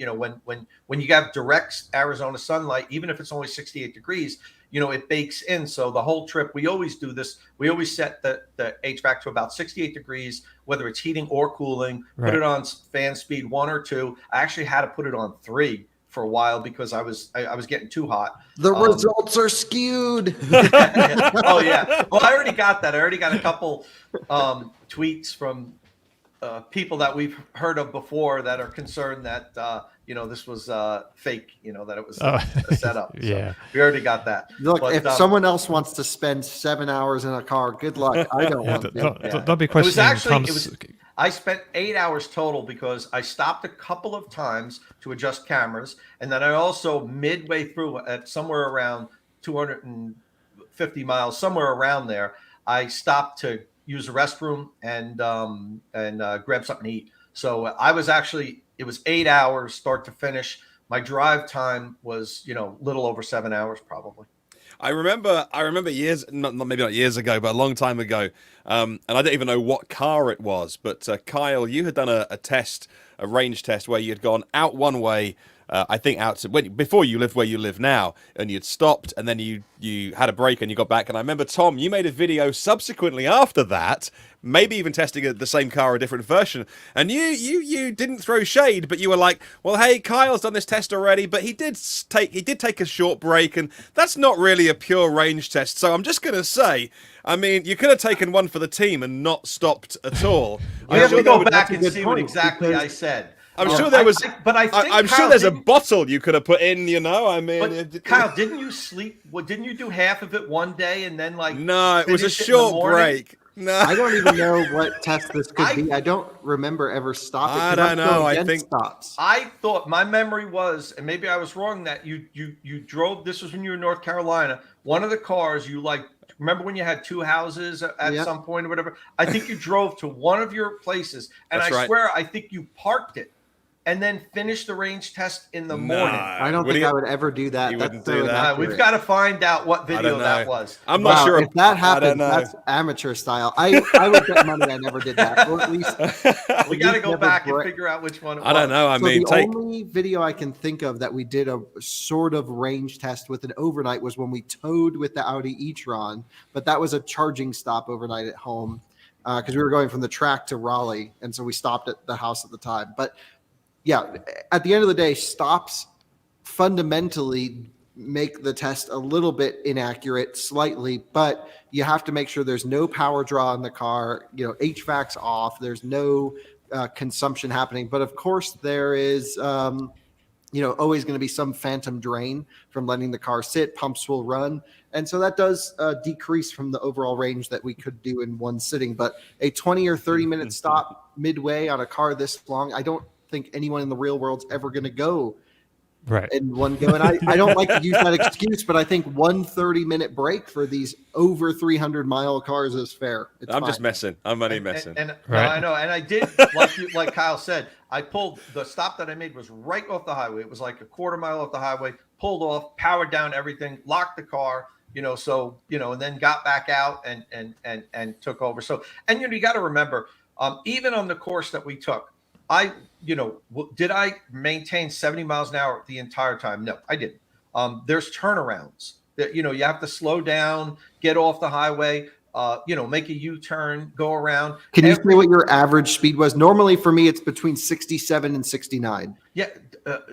when you have direct Arizona sunlight, even if it's only 68 degrees, it bakes in. So the whole trip, we always do this. We always set the HVAC to about 68 degrees, whether it's heating or cooling, put it on fan speed 1 or 2. I actually had to put it on 3 for a while because I was getting too hot. The results are skewed. Oh yeah. Well, I already got that. I already got a couple tweets from people that we've heard of before that are concerned that this was fake, that it was a setup. So we already got that. Look, if someone else wants to spend 7 hours in a car, good luck. I don't want to. Don't be questioning. I spent 8 hours total because I stopped a couple of times to adjust cameras. And then I also midway through at somewhere around 250 miles, somewhere around there, I stopped to use the restroom and grab something to eat. So it was 8 hours start to finish. My drive time was, little over 7 hours probably. I remember years, maybe not years ago, but a long time ago, and I don't even know what car it was, but Kyle, you had done a range test where you'd gone out one way, I think before you lived where you live now, and you'd stopped, and then you had a break and you got back. And I remember, Tom, you made a video subsequently after that, maybe even testing the same car, a different version, and you didn't throw shade, but you were like, well, hey, Kyle's done this test already, but he did take a short break, and that's not really a pure range test. So I'm just gonna say, I mean, you could have taken one for the team and not stopped at all. You have to go back and see what exactly I said. I'm sure there was, but I think I'm sure there's a bottle you could have put in. I mean, Kyle, didn't you sleep? Didn't you do half of it one day and then No, it was a short break. No. I don't even know what test this could be. I don't remember ever stopping. I don't know. I think stops. I thought my memory was, and maybe I was wrong, that you drove. This was when you were in North Carolina. One of the cars you like. Remember when you had two houses at some point or whatever? I think you drove to one of your places, and That's I right. swear I think you parked it and then finished the range test in the morning. I don't think I would ever do that. You That's wouldn't so do that. inaccurate. We've got to find out what video that was. I'm not sure. If that I don't happens, know. that's amateur style. I would bet money I never did that. Or at least We got to go back and figure out which one it was. I don't know. I So mean, the only video I can think of that we did a sort of range test with an overnight was when we towed with the Audi e-tron, but that was a charging stop overnight at home because we were going from the track to Raleigh, and so we stopped at the house at the time. But yeah, at the end of the day, stops fundamentally make the test a little bit inaccurate, slightly, but you have to make sure there's no power draw in the car, HVAC's off, there's no consumption happening. But of course, there is, always going to be some phantom drain from letting the car sit, pumps will run. And so that does decrease from the overall range that we could do in one sitting. But a 20 or 30 minute stop midway on a car this long, I don't think anyone in the real world's ever going to go in one go. And I don't like to use that excuse, but I think 130-minute break for these over 300-mile cars is fair. I'm fine. Just messing. I'm only messing. And no, I know. And I did, like Kyle said, I pulled the stop that I made was right off the highway. It was like a quarter mile off the highway, pulled off, powered down everything, locked the car, and then got back out and took over. So, and you got to remember, even on the course that we took, did I maintain 70 miles an hour the entire time? No, I didn't. There's turnarounds that, you have to slow down, get off the highway, make a U-turn, go around. Can you say what your average speed was? Normally for me, it's between 67 and 69. Yeah.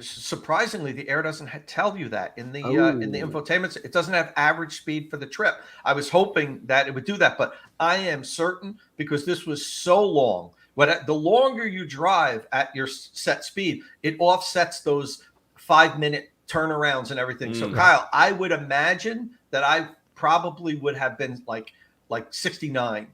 Surprisingly, the Air doesn't tell you that in the infotainment. It doesn't have average speed for the trip. I was hoping that it would do that, but I am certain, because this was so long. But the longer you drive at your set speed, it offsets those 5-minute turnarounds and everything. So, Kyle, I would imagine that I probably would have been like 69,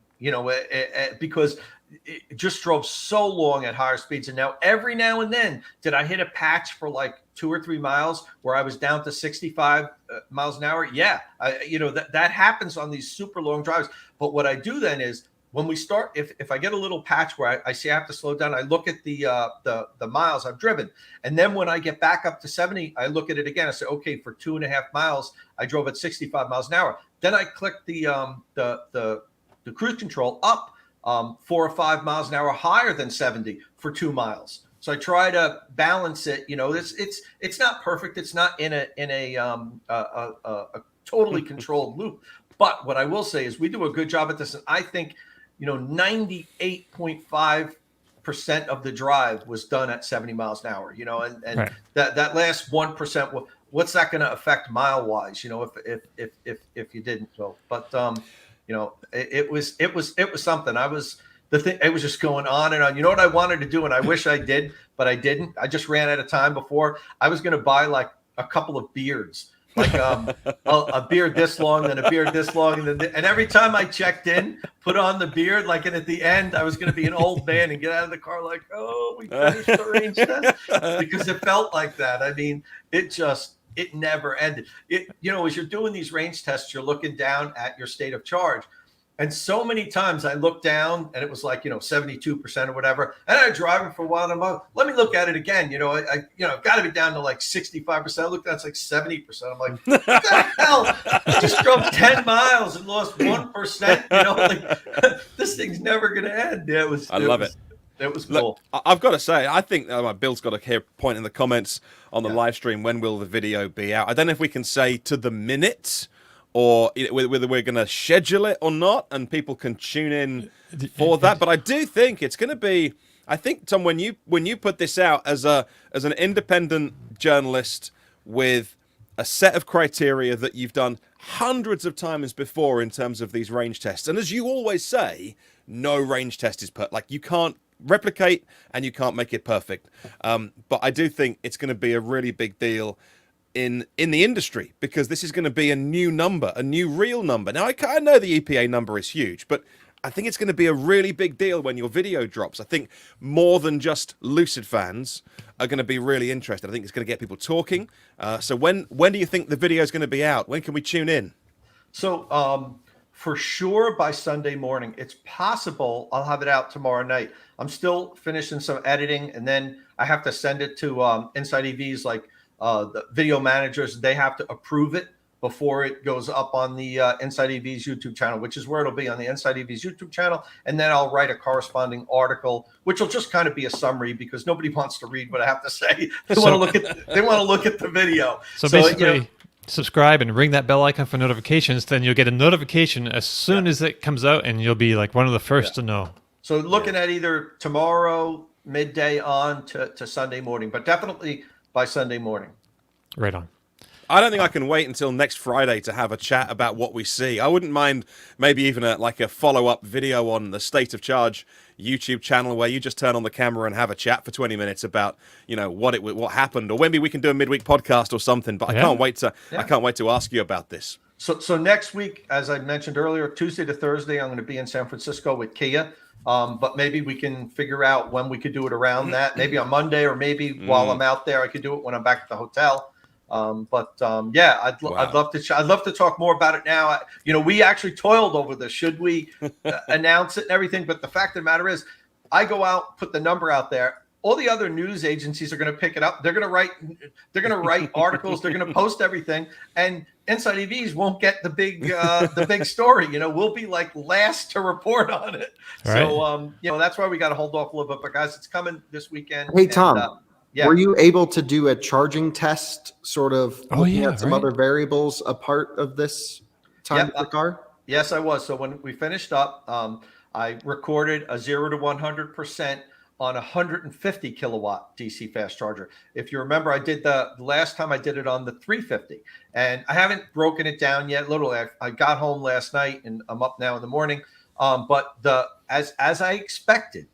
because it just drove so long at higher speeds. And now every now and then, did I hit a patch for like 2 or 3 miles where I was down to 65 miles an hour? Yeah, that happens on these super long drives. But what I do then is, when we start, if I get a little patch where I see I have to slow down, I look at the miles I've driven. And then when I get back up to 70, I look at it again. I say, okay, for 2.5 miles, I drove at 65 miles an hour. Then I click the cruise control up 4 or 5 miles an hour higher than 70 for 2 miles. So I try to balance it. It's not perfect. It's not in a totally controlled loop. But what I will say is we do a good job at this. And I think 98.5% of the drive was done at 70 miles an hour, and that last 1%, what's that going to affect mile wise, if you didn't. So, but, it was something. It was just going on and on. You know what I wanted to do? And I wish I did, but I didn't. I just ran out of time before. I was going to buy like a couple of beards. Like a beard this long, then a beard this long, and every time I checked in, put on the beard, and at the end, I was going to be an old man and get out of the car like, oh, we finished the range test, because it felt like that. I mean, it never ended. As you're doing these range tests, you're looking down at your state of charge. And so many times I looked down and it was like, 72% or whatever. And I'm driving for a while and I'm like, let me look at it again. I've got to be down to like 65%. I looked at it's like 70%. I'm like, what the hell? I just drove 10 miles and lost 1%. This thing's never going to end. It was cool. Look, I've got to say, I think Bill's got a point in the comments on the live stream. When will the video be out? I don't know if we can say to the minute, or whether we're going to schedule it or not, and people can tune in for that. But I do think it's going to be. I think, Tom, when you put this out as an independent journalist with a set of criteria that you've done hundreds of times before in terms of these range tests, and as you always say, no range test is perfect. Like, you can't replicate and you can't make it perfect. But I do think it's going to be a really big deal in the industry, because this is going to be a new number, a new real number. Now, I know the EPA number is huge, but I think it's going to be a really big deal when your video drops. I think more than just Lucid fans are going to be really interested. I think it's going to get people talking. So when do you think the video is going to be out? When can we tune in? So for sure by Sunday morning. It's possible I'll have it out tomorrow night. I'm still finishing some editing, and then I have to send it to Inside EVs, like the video managers. They have to approve it before it goes up on the Inside EVs YouTube channel, which is where it'll be, on the Inside EVs YouTube channel. And then I'll write a corresponding article, which will just kind of be a summary, because nobody wants to read what I have to say. They want to look at the video. So basically, subscribe and ring that bell icon for notifications. Then you'll get a notification as soon as it comes out, and you'll be like one of the first to know. So looking at either tomorrow midday on to Sunday morning, but definitely by Sunday morning. Right on. I don't think I can wait until next Friday to have a chat about what we see. I wouldn't mind maybe even a follow-up video on the State of Charge YouTube channel, where you just turn on the camera and have a chat for 20 minutes about, what happened, or maybe we can do a midweek podcast or something. But I can't wait to ask you about this. So next week, as I mentioned earlier, Tuesday to Thursday, I'm going to be in San Francisco with Kia. But maybe we can figure out when we could do it around that. Maybe on Monday, or maybe while I'm out there, I could do it when I'm back at the hotel. I'd love to talk more about it now. We actually toiled over this. Should we announce it and everything? But the fact of the matter is, I go out, put the number out there. All the other news agencies are going to pick it up. They're going to write articles. They're going to post everything, and Inside EVs won't get the big story. We'll be like last to report on it. Right. So that's why we got to hold off a little bit. But guys, it's coming this weekend. Hey, Tom. Were you able to do a charging test, sort of looking at some other variables a part of this time of the car? Yes, I was. So when we finished up, I recorded a 0 to 100% on a 150 kilowatt DC fast charger. If you remember, I did the last time I did it on the 350, and I haven't broken it down yet. Literally, I got home last night, and I'm up now in the morning. But as I expected,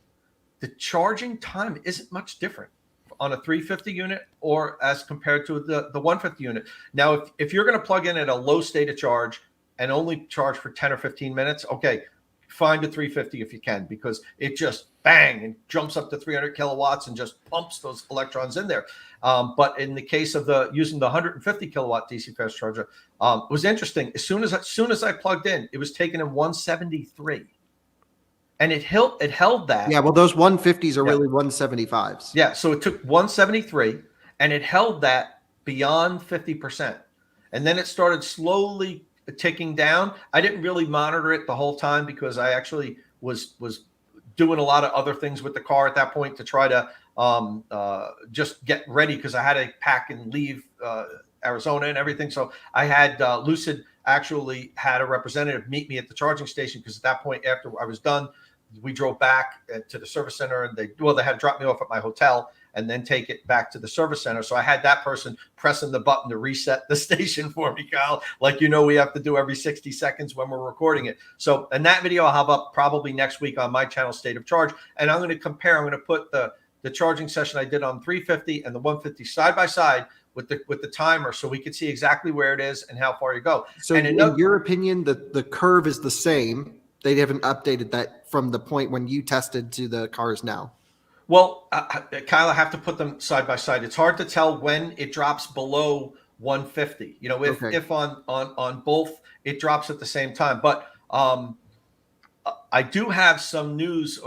the charging time isn't much different on a 350 unit or as compared to the 150 unit. Now, if you're going to plug in at a low state of charge and only charge for 10 or 15 minutes, okay, find a 350 if you can, because it just bang and jumps up to 300 kilowatts and just pumps those electrons in there. But in the case of using the 150 kilowatt DC fast charger, it was interesting. As soon as I plugged in, it was taking in 173. And it held that. Yeah, well, those 150s are really 175s. Yeah, so it took 173, and it held that beyond 50%. And then it started slowly ticking down. I didn't really monitor it the whole time, because I actually was doing a lot of other things with the car at that point to try to just get ready, because I had to pack and leave Arizona and everything. So I had Lucid actually had a representative meet me at the charging station, because at that point, after I was done, we drove back to the service center, and they had to drop me off at my hotel and then take it back to the service center. So I had that person pressing the button to reset the station for me, Kyle, like we have to do every 60 seconds when we're recording it. So, and that video I'll have up probably next week on my channel, State of Charge, and I'm going to compare. I'm going to put the charging session I did on 350 and the 150 side by side with the timer, so we can see exactly where it is and how far you go. So, in your opinion, the curve is the same. They haven't updated that from the point when you tested to the cars now. Well, Kyle, I have to put them side by side. It's hard to tell when it drops below 150. If on both it drops at the same time. But I do have some news.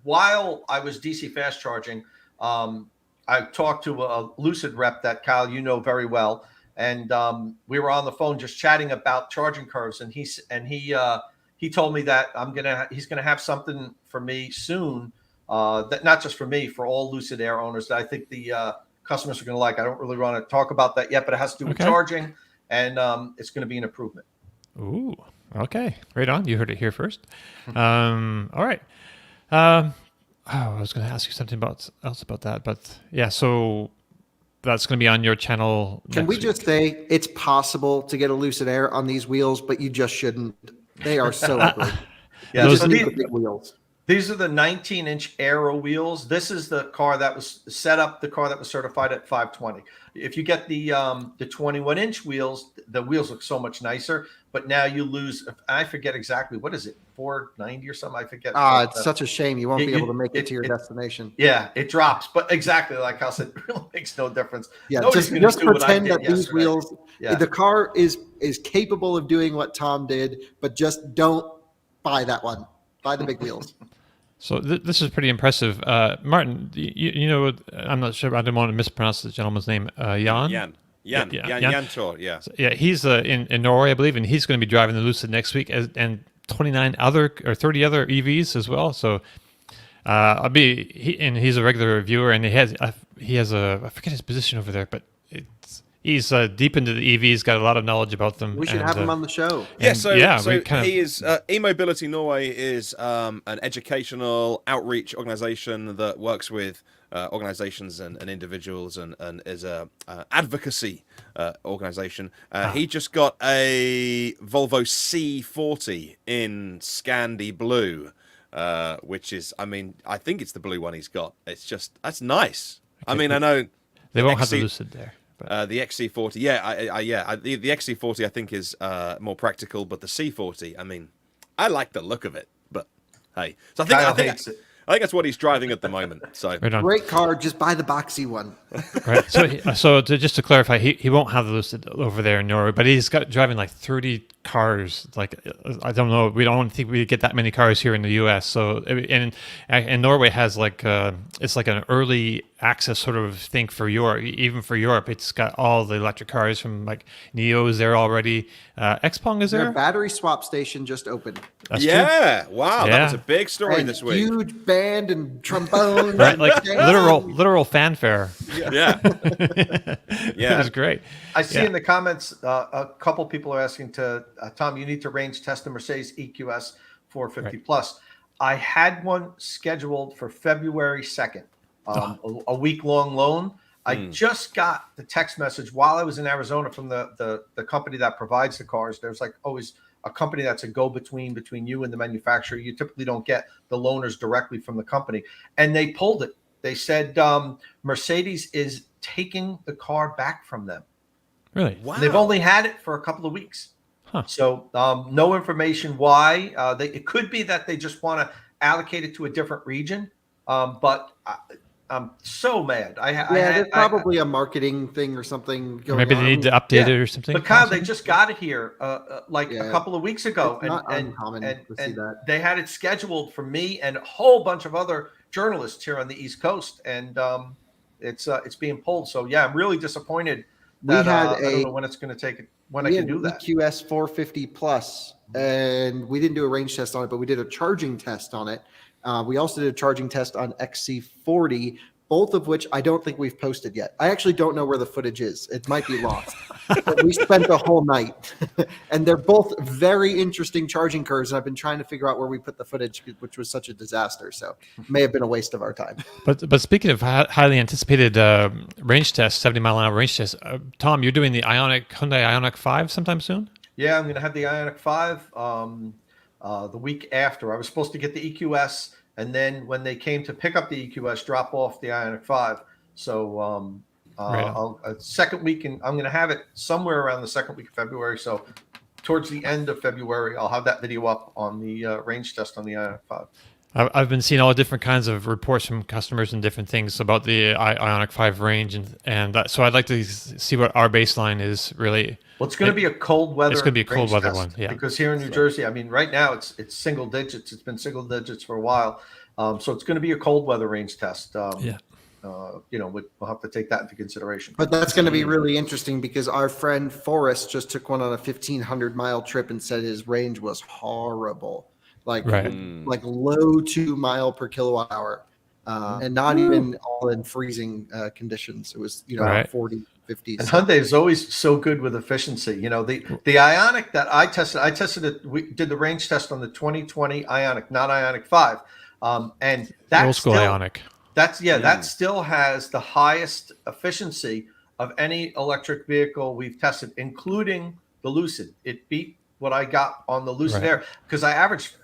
While I was DC fast charging, I talked to a Lucid rep that, Kyle, you know very well, and we were on the phone just chatting about charging curves, and he told me that he's gonna have something for me soon, that not just for me, for all Lucid Air owners, that I think the customers are gonna like. I don't really want to talk about that yet, but it has to do with charging, and it's going to be an improvement. Ooh, okay, right on. You heard it here first. All right. I was going to ask you something else about that, but yeah. So that's going to be on your channel. Can we just say it's possible to get a Lucid Air on these wheels, but you just shouldn't. They are so ugly. Yeah, just need the big wheels. These are the 19-inch aero wheels. This is the car that was set up, the car that was certified at 520. If you get the 21-inch wheels, the wheels look so much nicer. But now you lose. I forget exactly, what is it, 490 or something? I forget. It's such a shame you won't be able to make it to your destination. Yeah, it drops. But exactly like Kyle said, it really makes no difference. Yeah, Nobody's just gonna do what I pretend did that these yesterday. wheels, Yeah. the car is capable of doing what Tom did, but just don't buy that one. Buy the big wheels. So this is pretty impressive. Martin, you know, I'm not sure. I didn't want to mispronounce the gentleman's name. Jan? Jan Tor, yeah. So, yeah, he's in Norway, I believe, and he's going to be driving the Lucid next week, and 29 other or 30 other EVs as well. So he's a regular reviewer, and he has I forget his position over there, but he's deep into the EVs, got a lot of knowledge about them. We should have him on the show. Yeah, so he is eMobility Norway is an educational outreach organization that works with organizations and individuals and is a advocacy organization. He just got a Volvo C40 in Scandi Blue, which is, I mean, I think it's the blue one he's got. It's just, that's nice. Okay. I mean, I know they won't have the Lucid there. The XC40, the XC40 I think is more practical, but the C40, I mean, I like the look of it, but hey, so I think that's what he's driving at the moment. So great car, just buy the boxy one. Right. So just to clarify, he won't have the Lucid over there in Norway, but he's got driving like 30 cars. Like, I don't know, we don't think we get that many cars here in the U.S. So and Norway has like it's like an early access sort of thing for Europe. Even for Europe, it's got all the electric cars from like Neo's there already. Xpeng is there. Their battery swap station just opened. That's true. Wow, that was a big story this week. Huge band and trombone, right? Like literal fanfare. Yeah. It was great. I see in the comments a couple people are asking Tom, you need to range test the Mercedes EQS 450 Plus. I had one scheduled for February 2nd, a week-long loan. I just got the text message while I was in Arizona from the company that provides the cars. There's like always a company that's a go-between between you and the manufacturer. You typically don't get the loaners directly from the company. And they pulled it. They said Mercedes is taking the car back from them. Really? Wow. And they've only had it for a couple of weeks. Huh. So no information why. It could be that they just want to allocate it to a different region. But I'm so mad. There's probably a marketing thing or something going Maybe they need to update it or something. But Kyle, they just got it here a couple of weeks ago. It's not uncommon to see that. They had it scheduled for me and a whole bunch of other journalists here on the East Coast. And it's being pulled. So, yeah, I'm really disappointed that I don't know when it's going to take it. When I can do that. EQS 450 Plus, and we didn't do a range test on it, but we did a charging test on it. We also did a charging test on XC40, both of which I don't think we've posted yet. I actually don't know where the footage is. It might be lost. But we spent the whole night, and they're both very interesting charging curves. And I've been trying to figure out where we put the footage, which was such a disaster. So it may have been a waste of our time. But speaking of highly anticipated range test, 70-mile-an-hour range test, Tom, you're doing the Hyundai Ioniq 5 sometime soon? Yeah, I'm going to have the Ioniq 5 the week after. I was supposed to get the EQS, and then when they came to pick up the EQS, drop off the Ioniq 5. So second week, and I'm going to have it somewhere around the second week of February. So towards the end of February, I'll have that video up on the range test on the Ioniq 5. I've been seeing all different kinds of reports from customers and different things about the Ioniq 5 range, and so I'd like to see what our baseline is really. Well, it's going to be a cold weather. It's going to be a cold weather test, one, yeah. Because here in New Jersey, I mean, right now it's single digits. It's been single digits for a while, so it's going to be a cold weather range test. We'll have to take that into consideration. But that's going to be really interesting because our friend Forrest just took one on a 1,500-mile trip and said his range was horrible, like low 2 mile per kilowatt hour, and not even all in freezing conditions. It was 40. 50s. And Hyundai is always so good with efficiency. You know, the Ioniq that I tested it. We did the range test on the 2020 Ioniq, not Ioniq 5, and that's old school Ioniq. That still has the highest efficiency of any electric vehicle we've tested, including the Lucid. It beat what I got on the Lucid Air because I averaged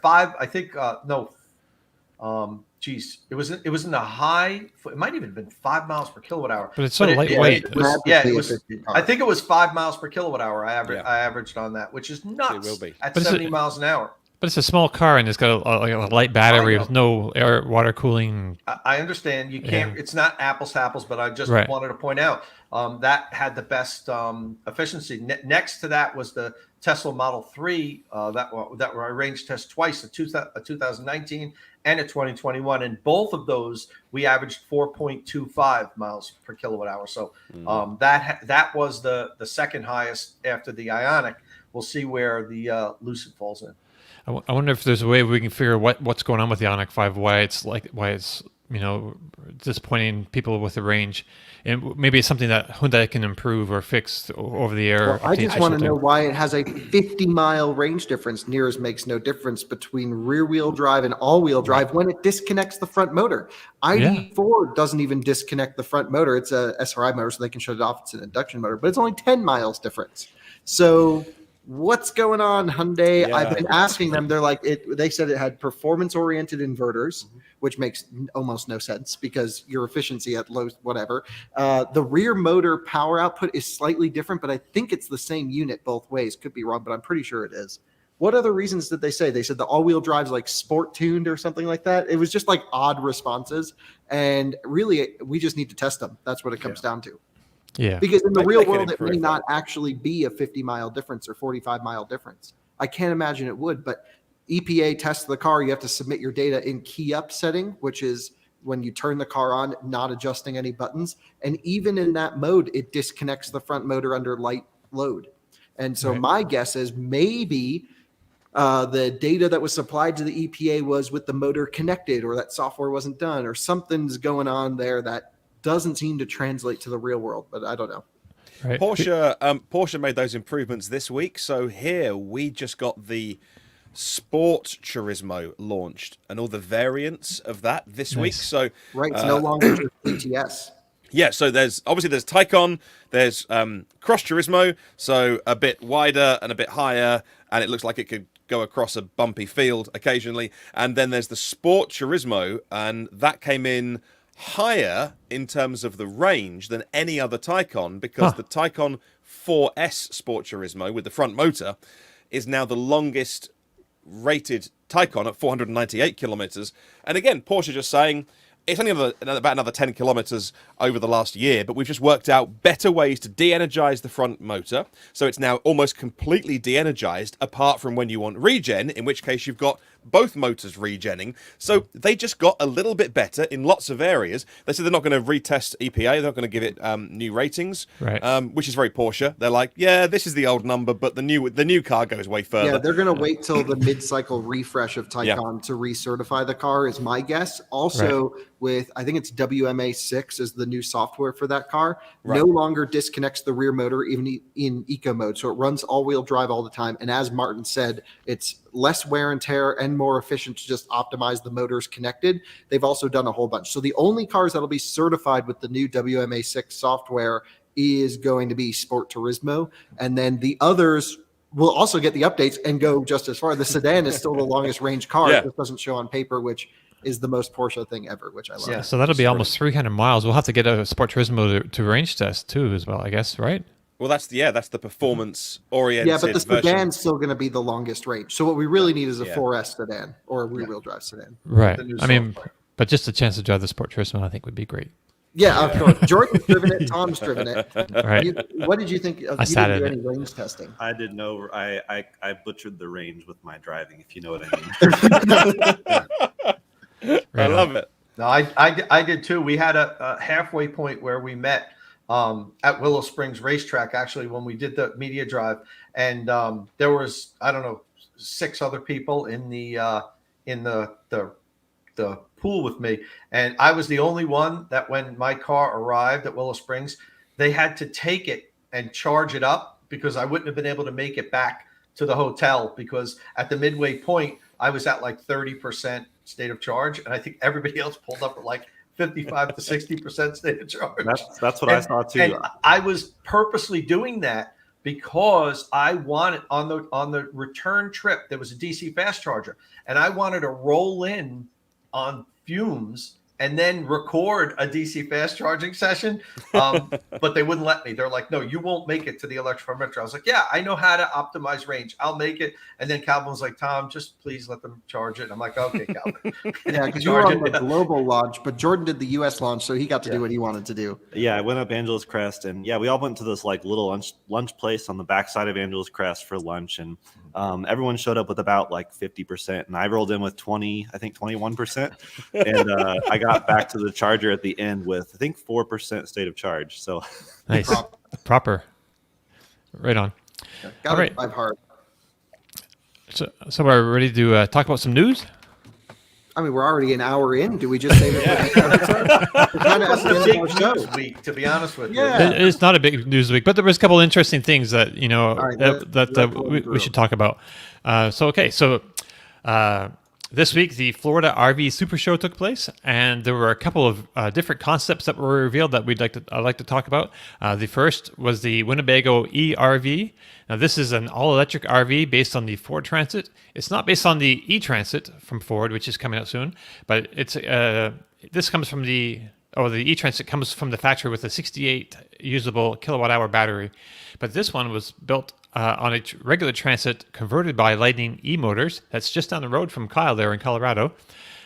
Geez, it was in the high. It might even have been 5 miles per kilowatt hour. But it's so it lightweight. was, yeah, it was. Magically I think it was 5 miles per kilowatt hour. Yeah. I averaged on that, which is nuts. It will be. At But 70 miles an hour. But it's a small car and it's got a light battery with no water cooling. I understand you can't. Yeah. It's not apples to apples, but I just Right. wanted to point out that had the best efficiency. Next to that was the Tesla Model 3 that were I range test twice, a 2019 and a 2021, and both of those we averaged 4.25 miles per kilowatt hour. So that was the second highest after the Ioniq. We'll see where the Lucid falls in. I wonder if there's a way we can figure what's going on with the Ioniq 5, why it's disappointing people with the range, and maybe it's something that Hyundai can improve or fix over the air. Well, I just want to know why it has a 50-mile range difference. Nears makes no difference between rear-wheel drive and all-wheel drive when it disconnects the front motor. ID4 doesn't even disconnect the front motor. It's a SRI motor, so they can shut it off. It's an induction motor, but it's only 10 miles difference. So what's going on, Hyundai? Yeah. I've been asking them. They're like, they said it had performance-oriented inverters, which makes almost no sense because your efficiency at low, whatever. The rear motor power output is slightly different, but I think it's the same unit both ways. Could be wrong, but I'm pretty sure it is. What other reasons did they say? They said the all-wheel drive's like sport tuned or something like that. It was just like odd responses, and really, we just need to test them. That's what it comes down to. Yeah. Because in the Maybe real they can world, it may improve not actually be a 50-mile difference or 45-mile difference. I can't imagine it would, but EPA tests the car. You have to submit your data in key up setting, which is when you turn the car on, not adjusting any buttons. And even in that mode, it disconnects the front motor under light load. And so my guess is maybe the data that was supplied to the EPA was with the motor connected, or that software wasn't done, or something's going on there that doesn't seem to translate to the real world, but I don't know. Right. Porsche made those improvements this week, so here we just got the Sport Turismo launched and all the variants of that this week. So it's no longer just ATS. yeah, so there's Taycan, there's Cross Turismo, so a bit wider and a bit higher, and it looks like it could go across a bumpy field occasionally. And then there's the Sport Turismo, and that came in higher in terms of the range than any other Taycan, because the Taycan 4S Sport Turismo with the front motor is now the longest rated Taycan at 498 kilometers. And again, Porsche just saying it's only about another 10 kilometers over the last year, but we've just worked out better ways to de-energize the front motor. So it's now almost completely de-energized, apart from when you want regen, in which case you've got both motors regenning. So they just got a little bit better in lots of areas. They said they're not going to retest EPA. They're not going to give it new ratings, which is very Porsche. They're like, yeah, this is the old number, but the new car goes way further. Yeah, they're going to wait till the mid-cycle refresh of Taycan to recertify the car, is my guess. Also, with, I think it's WMA6 is the new software for that car, no longer disconnects the rear motor even in eco mode. So it runs all-wheel drive all the time. And as Martin said, it's less wear and tear and more efficient to just optimize the motors connected. They've also done a whole bunch. So the only cars that'll be certified with the new WMA6 software is going to be Sport Turismo. And then the others will also get the updates and go just as far. The sedan is still the longest range car. It just doesn't show on paper, which is the most Porsche thing ever, which I love. Yeah. So that'll be almost 300 miles. We'll have to get a Sport Turismo to range test too, as well, I guess, right? Well, that's the performance oriented. Yeah, but the version. sedan's still going to be the longest range. So what we really need is a 4S sedan or a rear-wheel drive sedan. Right. I mean, but just a chance to drive the Sport Turismo, I think, would be great. Yeah, of course. Jordan's driven it. Tom's driven it. Right. What did you think? You didn't do any range testing. I didn't know. I butchered the range with my driving, if you know what I mean. I love it. No, I did too. We had a halfway point where we met at Willow Springs Racetrack, actually, when we did the media drive, and there was, I don't know, 6 other people in the pool with me, and I was the only one that when my car arrived at Willow Springs, they had to take it and charge it up because I wouldn't have been able to make it back to the hotel, because at the midway point I was at like 30% state of charge, and I think everybody else pulled up at like 55 to 60% state of charge. That's what I saw too. And I was purposely doing that because I wanted on the return trip, there was a DC fast charger, and I wanted to roll in on fumes and then record a DC fast charging session. But they wouldn't let me. They're like, no, you won't make it to the electrophotometer. I was like, yeah, I know how to optimize range. I'll make it. And then Calvin was like, Tom, just please let them charge it. I'm like, okay, Calvin. Yeah, because you were on the global launch, but Jordan did the US launch, so he got to do what he wanted to do. Yeah, I went up Angeles Crest, and we all went to this like little lunch place on the backside of Angeles Crest for lunch, and everyone showed up with about like 50%, and I rolled in with 21%, and I got back to the charger at the end with I think 4% state of charge. So nice, proper, right on. Yeah, all right, drive hard. So we're ready to talk about some news. I mean, we're already an hour in. Do we just save it for the episode? It wasn't a big news week, to be honest with you. Yeah. It's not a big news week, but there was a couple interesting things that right, we should talk about. So this week the Florida RV Super Show took place, and there were a couple of different concepts that were revealed that I'd like to talk about. The first was the Winnebago eRV. Now, this is an all-electric RV based on the Ford Transit. It's not based on the E-Transit from Ford, which is coming out soon, but it's this comes from the E-Transit comes from the factory with a 68 usable kilowatt-hour battery. But this one was built on a regular Transit converted by Lightning e-motors. That's just down the road from Kyle there in Colorado.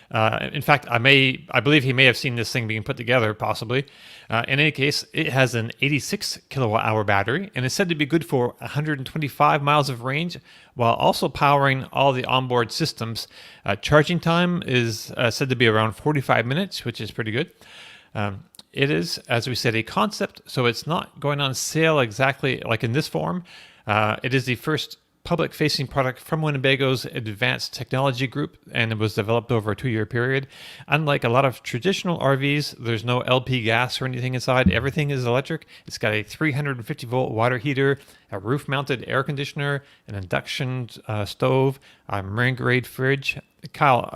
In fact, I believe he may have seen this thing being put together, possibly. In any case, it has an 86 kilowatt-hour battery, and is said to be good for 125 miles of range, while also powering all the onboard systems. Charging time is said to be around 45 minutes, which is pretty good. It is, as we said, a concept, so it's not going on sale exactly like in this form. It is the first public-facing product from Winnebago's Advanced Technology Group, and it was developed over a 2-year period. Unlike a lot of traditional RVs, there's no LP gas or anything inside. Everything is electric. It's got a 350-volt water heater, a roof-mounted air conditioner, an induction stove, a marine-grade fridge. Kyle,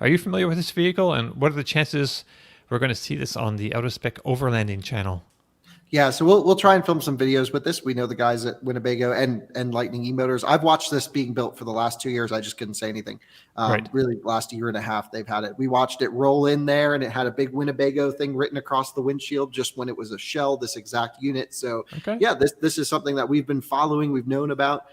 are you familiar with this vehicle, and what are the chances we're going to see this on the Out-of-Spec Overlanding channel? Yeah, so we'll try and film some videos with this. We know the guys at Winnebago and Lightning e-motors. I've watched this being built for the last 2 years. I just couldn't say anything. Right. Really, last year and a half they've had it. We watched it roll in there, and it had a big Winnebago thing written across the windshield just when it was a shell, this exact unit. So yeah, this is something that we've been following. We've known about.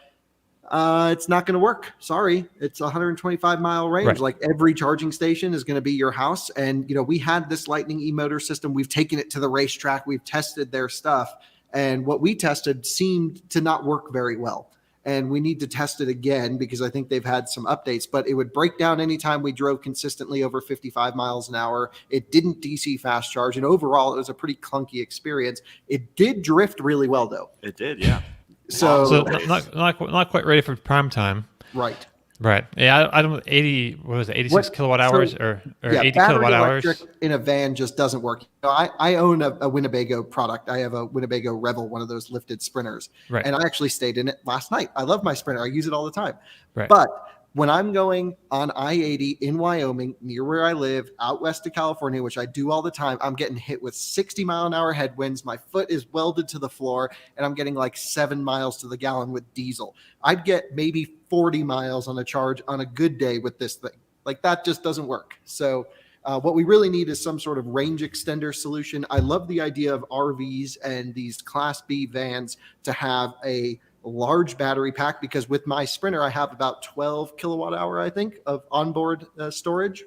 It's not going to work. Sorry. It's 125-mile range. Right. Like every charging station is going to be your house. And, we had this Lightning e-motor system. We've taken it to the racetrack. We've tested their stuff. And what we tested seemed to not work very well. And we need to test it again because I think they've had some updates. But it would break down anytime we drove consistently over 55 miles an hour. It didn't DC fast charge. And overall, it was a pretty clunky experience. It did drift really well, though. it did, yeah. So not quite ready for prime time. Right. Right. Yeah, I don't. 86 kilowatt hours or 80 battery kilowatt hours electric in a van just doesn't work. I own a Winnebago product. I have a Winnebago Revel, one of those lifted sprinters, Right. and I actually stayed in it last night. I love my Sprinter. I use it all the time. Right. But when I'm going on I-80 in Wyoming, near where I live, out west of California, which I do all the time, I'm getting hit with 60-mile-an-hour headwinds. My foot is welded to the floor, and I'm getting like 7 miles to the gallon with diesel. I'd get maybe 40 miles on a charge on a good day with this thing. Like that just doesn't work. So what we really need is some sort of range extender solution. I love the idea of RVs and these Class B vans to have a large battery pack, because with my Sprinter, I have about 12 kilowatt hour, I think, of onboard storage,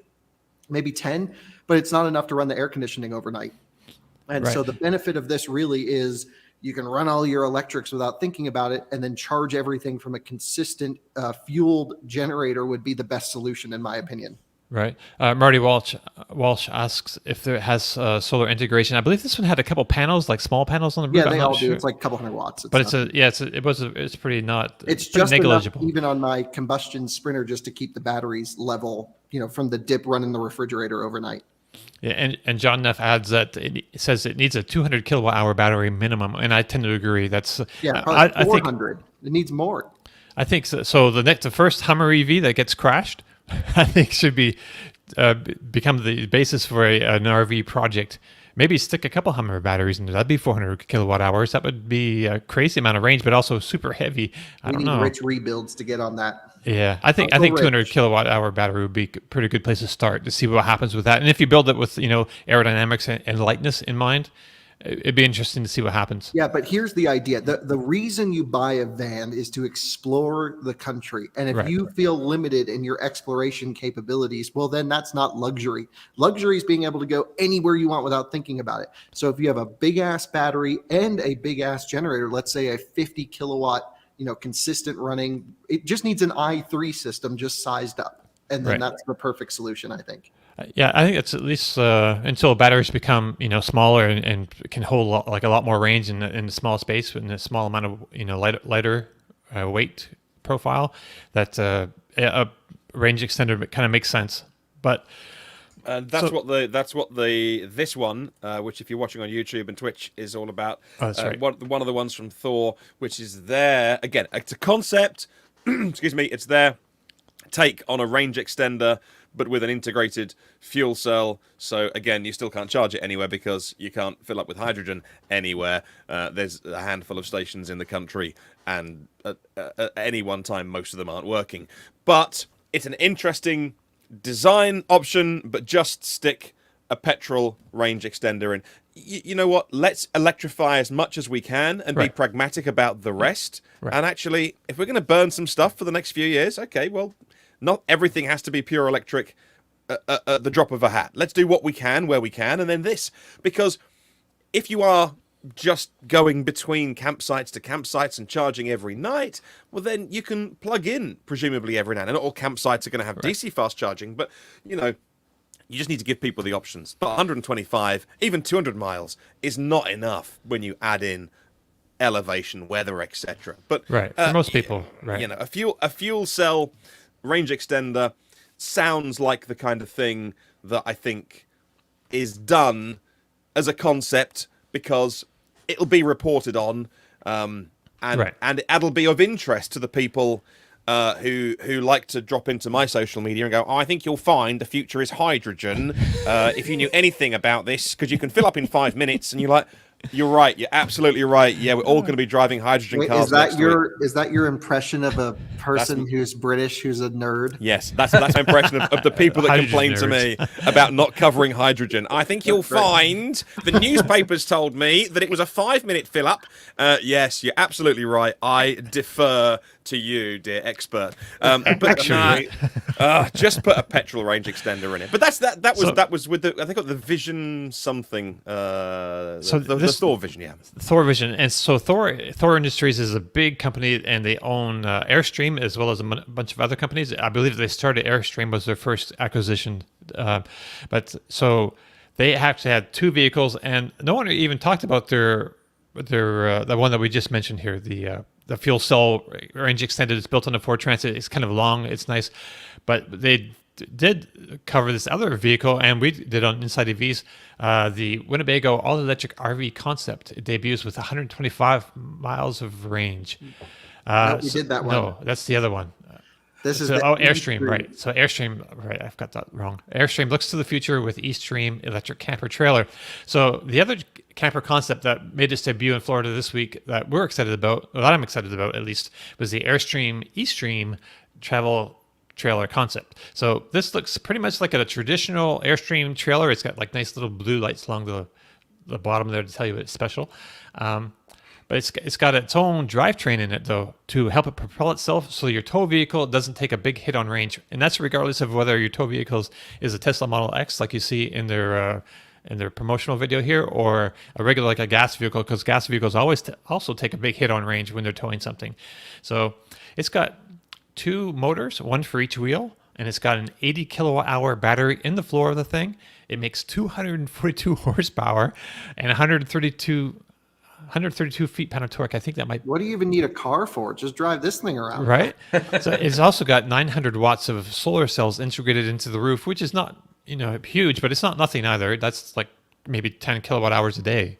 maybe 10, but it's not enough to run the air conditioning overnight. And Right. so the benefit of this really is you can run all your electrics without thinking about it, and then charge everything from a consistent fueled generator would be the best solution, in my opinion. Right. Marty Walsh asks if it has solar integration. I believe this one had a couple panels, like small panels on the roof. Yeah, I'm they not all do. sure. It's like a couple hundred watts. But it's pretty not. It's pretty just enough, negligible. even on my combustion Sprinter, just to keep the batteries level, from the dip running the refrigerator overnight. Yeah, and John Neff adds that it says it needs a 200 kilowatt hour battery minimum, and I tend to agree. That's Probably I think 400. It needs more. I think so. So the first Hummer EV that gets crashed, I think should be become the basis for an RV project, maybe stick a couple Hummer batteries in there. That'd be 400 kilowatt hours. That would be a crazy amount of range, but also super heavy. I We don't need know. rich rebuilds to get on that. Yeah, I think Uncle 200 Rich. kilowatt hour battery would be a pretty good place to start to see what happens with that. And if you build it with aerodynamics and lightness in mind, it'd be interesting to see what happens. Yeah, but here's the idea. The reason you buy a van is to explore the country. And if Right. you feel limited in your exploration capabilities, well, then that's not luxury. Luxury is being able to go anywhere you want without thinking about it. So if you have a big ass battery and a big ass generator, let's say a 50 kilowatt, consistent running, it just needs an i3 system just sized up. And then Right. that's the perfect solution, I think. Yeah, I think it's at least until batteries become smaller and can hold a lot more range in a small space in a small amount of lighter weight profile. That a range extender kind of makes sense. But That's what this one, which if you're watching on YouTube and Twitch, is all about. Oh, that's right. One of the ones from Thor, which is their, again, it's a concept. Excuse me, it's their take on a range extender, but with an integrated fuel cell. So again, you still can't charge it anywhere because you can't fill up with hydrogen anywhere. There's a handful of stations in the country, and at any one time, most of them aren't working. But it's an interesting design option, but just stick a petrol range extender in. You know what? Let's electrify as much as we can and be Right. pragmatic about the rest. Right. And actually, if we're going to burn some stuff for the next few years, okay, well, not everything has to be pure electric at the drop of a hat. Let's do what we can, where we can, and then this. Because if you are just going between campsites to campsites and charging every night, well, then you can plug in, presumably, every night. And not all campsites are going to have DC fast charging, but, you just need to give people the options. But 125, even 200 miles is not enough when you add in elevation, weather, etc. But right, for most people, right. a fuel cell range extender sounds like the kind of thing that I think is done as a concept because it'll be reported on, and it'll be of interest to the people who like to drop into my social media and go, I think you'll find the future is hydrogen. If you knew anything about this, because you can fill up in 5 minutes, and you're like, you're right, you're absolutely right. Yeah, we're all going to be driving hydrogen Wait, cars. is that your impression of a person who's British who's a nerd? Yes, that's my impression of the people that complain to me about not covering hydrogen. I think you'll find the newspapers told me that it was a 5-minute fill up. Yes, you're absolutely right. I defer to you, dear expert. But Actually, just put a petrol range extender in it. But that was with the, I think, the Vision something. The Thor Vision, yeah. Thor Vision, and so Thor Industries is a big company, and they own Airstream as well as a bunch of other companies. I believe they started Airstream was their first acquisition, but so they actually had 2 vehicles, and no one even talked about their the one that we just mentioned here, the fuel cell range extended. It's built on a Ford Transit. It's kind of long. It's nice, but they did cover this other vehicle, and we did on Inside EVs, the Winnebago all-electric RV concept. It debuts with 125 miles of range. No, we did that one. No, that's the other one. This is Airstream, right? So Airstream, right? I've got that wrong. Airstream looks to the future with eStream electric camper trailer. So the other camper concept that made its debut in Florida this week that we're excited about, or that I'm excited about at least, was the Airstream eStream travel trailer concept. So this looks pretty much like a traditional Airstream trailer. It's got like nice little blue lights along the bottom there to tell you it's special. But it's got its own drivetrain in it, though, to help it propel itself so your tow vehicle doesn't take a big hit on range. And that's regardless of whether your tow vehicle is a Tesla Model X, like you see in their promotional video here, or a regular, like a gas vehicle, because gas vehicles always also take a big hit on range when they're towing something. So it's got 2 motors, 1 for each wheel, and it's got an 80 kilowatt hour battery in the floor of the thing. It makes 242 horsepower and 132 feet-pound of torque. I think that might... What do you even need a car for? Just drive this thing around. Right? So it's also got 900 watts of solar cells integrated into the roof, which is not, huge, but it's not nothing either. That's like maybe 10 kilowatt hours a day.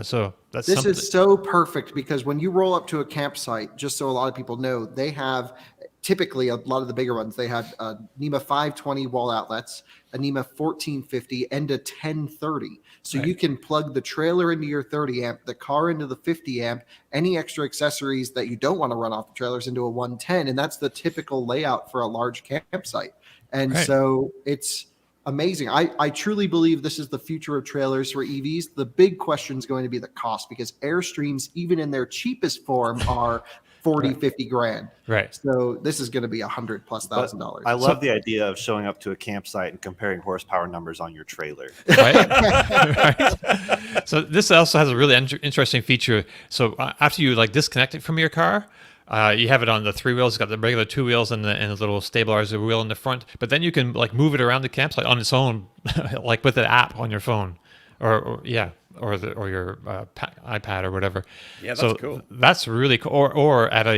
So that's This is so perfect because when you roll up to a campsite, just so a lot of people know, they have typically a lot of the bigger ones, they had a NEMA 520 wall outlets, a NEMA 1450, and a 1030. So you can plug the trailer into your 30 amp, the car into the 50 amp, any extra accessories that you don't want to run off the trailers into a 110. And that's the typical layout for a large campsite. And so it's amazing. I truly believe this is the future of trailers for EVs. The big question is going to be the cost, because Airstreams, even in their cheapest form, are 40, 50 grand. Right. So this is going to be $100,000+. I love the idea of showing up to a campsite and comparing horsepower numbers on your trailer. Right. Right. So this also has a really interesting feature. So after you like disconnect it from your car, you have it on the 3 wheels. It's got the regular 2 wheels and the little stabilizer wheel in the front. But then you can like move it around the campsite on its own, like with an app on your phone, or your iPad or whatever. Yeah, that's so cool. That's really cool. Or at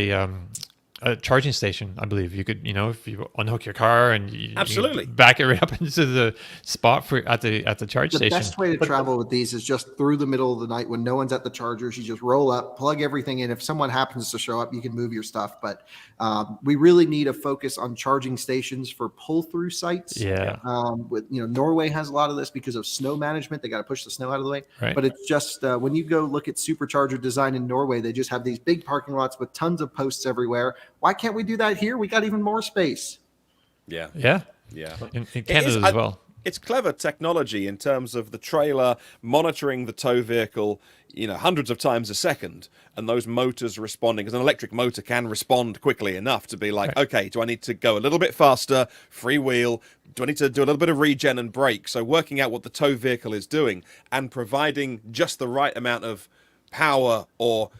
a charging station, I believe you could, if you unhook your car and you Absolutely back it right up into the spot at the charge the station. The best way to travel with these is just through the middle of the night when no one's at the chargers. You just roll up, plug everything in. If someone happens to show up, you can move your stuff. But we really need a focus on charging stations for pull-through sites. Yeah. Norway has a lot of this because of snow management. They got to push the snow out of the way. Right. But it's just when you go look at supercharger design in Norway, they just have these big parking lots with tons of posts everywhere. Why can't we do that here? We got even more space. Yeah. Yeah. Yeah. In Canada as well. It's clever technology in terms of the trailer monitoring the tow vehicle, hundreds of times a second, and those motors responding, because an electric motor can respond quickly enough to be like, okay, do I need to go a little bit faster, freewheel? Do I need to do a little bit of regen and brake? So working out what the tow vehicle is doing and providing just the right amount of power or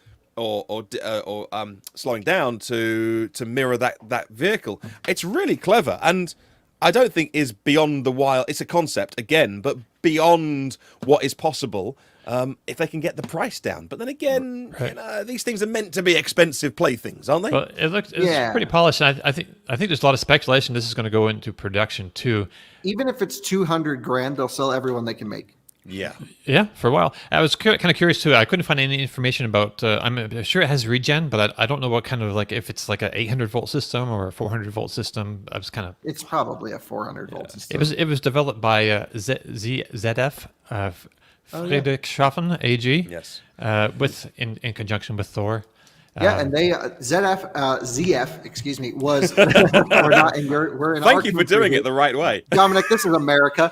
slowing down to mirror that vehicle. It's really clever, and I don't think is beyond the wild. It's a concept again, but beyond what is possible if they can get the price down. But then again, these things are meant to be expensive playthings, aren't they? Well, it's pretty polished. And I think there's a lot of speculation this is going to go into production too. Even if it's 200 grand, they'll sell everyone they can make. Yeah, for a while. I was kind of curious too. I couldn't find any information about. I'm sure it has regen, but I don't know what kind of if it's like a 800 volt system or a 400 volt system. I was kind of. It's probably a 400 volt system. It was developed by ZF Friedrichshafen AG. Yes. In conjunction with Thor. Yeah, and they ZF, excuse me, was we're not in your we're in. Thank you for doing it the right way, Dominic. This is America.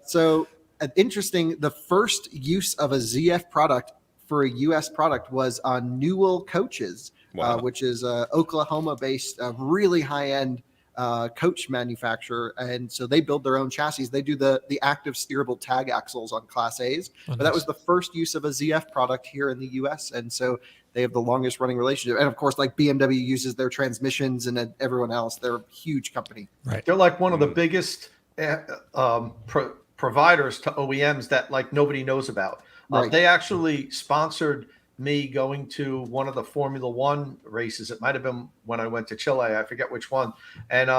So interesting. The first use of a ZF product for a U.S. product was on Newell Coaches, which is a Oklahoma-based, really high-end coach manufacturer, and so they build their own chassis. They do the active steerable tag axles on Class A's, but that was the first use of a ZF product here in the U.S., and so they have the longest running relationship. And of course, like BMW uses their transmissions, and everyone else, they're a huge company. Right. They're like one of the biggest providers to OEMs that like nobody knows about. Right. They actually sponsored me going to one of the Formula One races. It might have been when I went to Chile. I forget which one. And,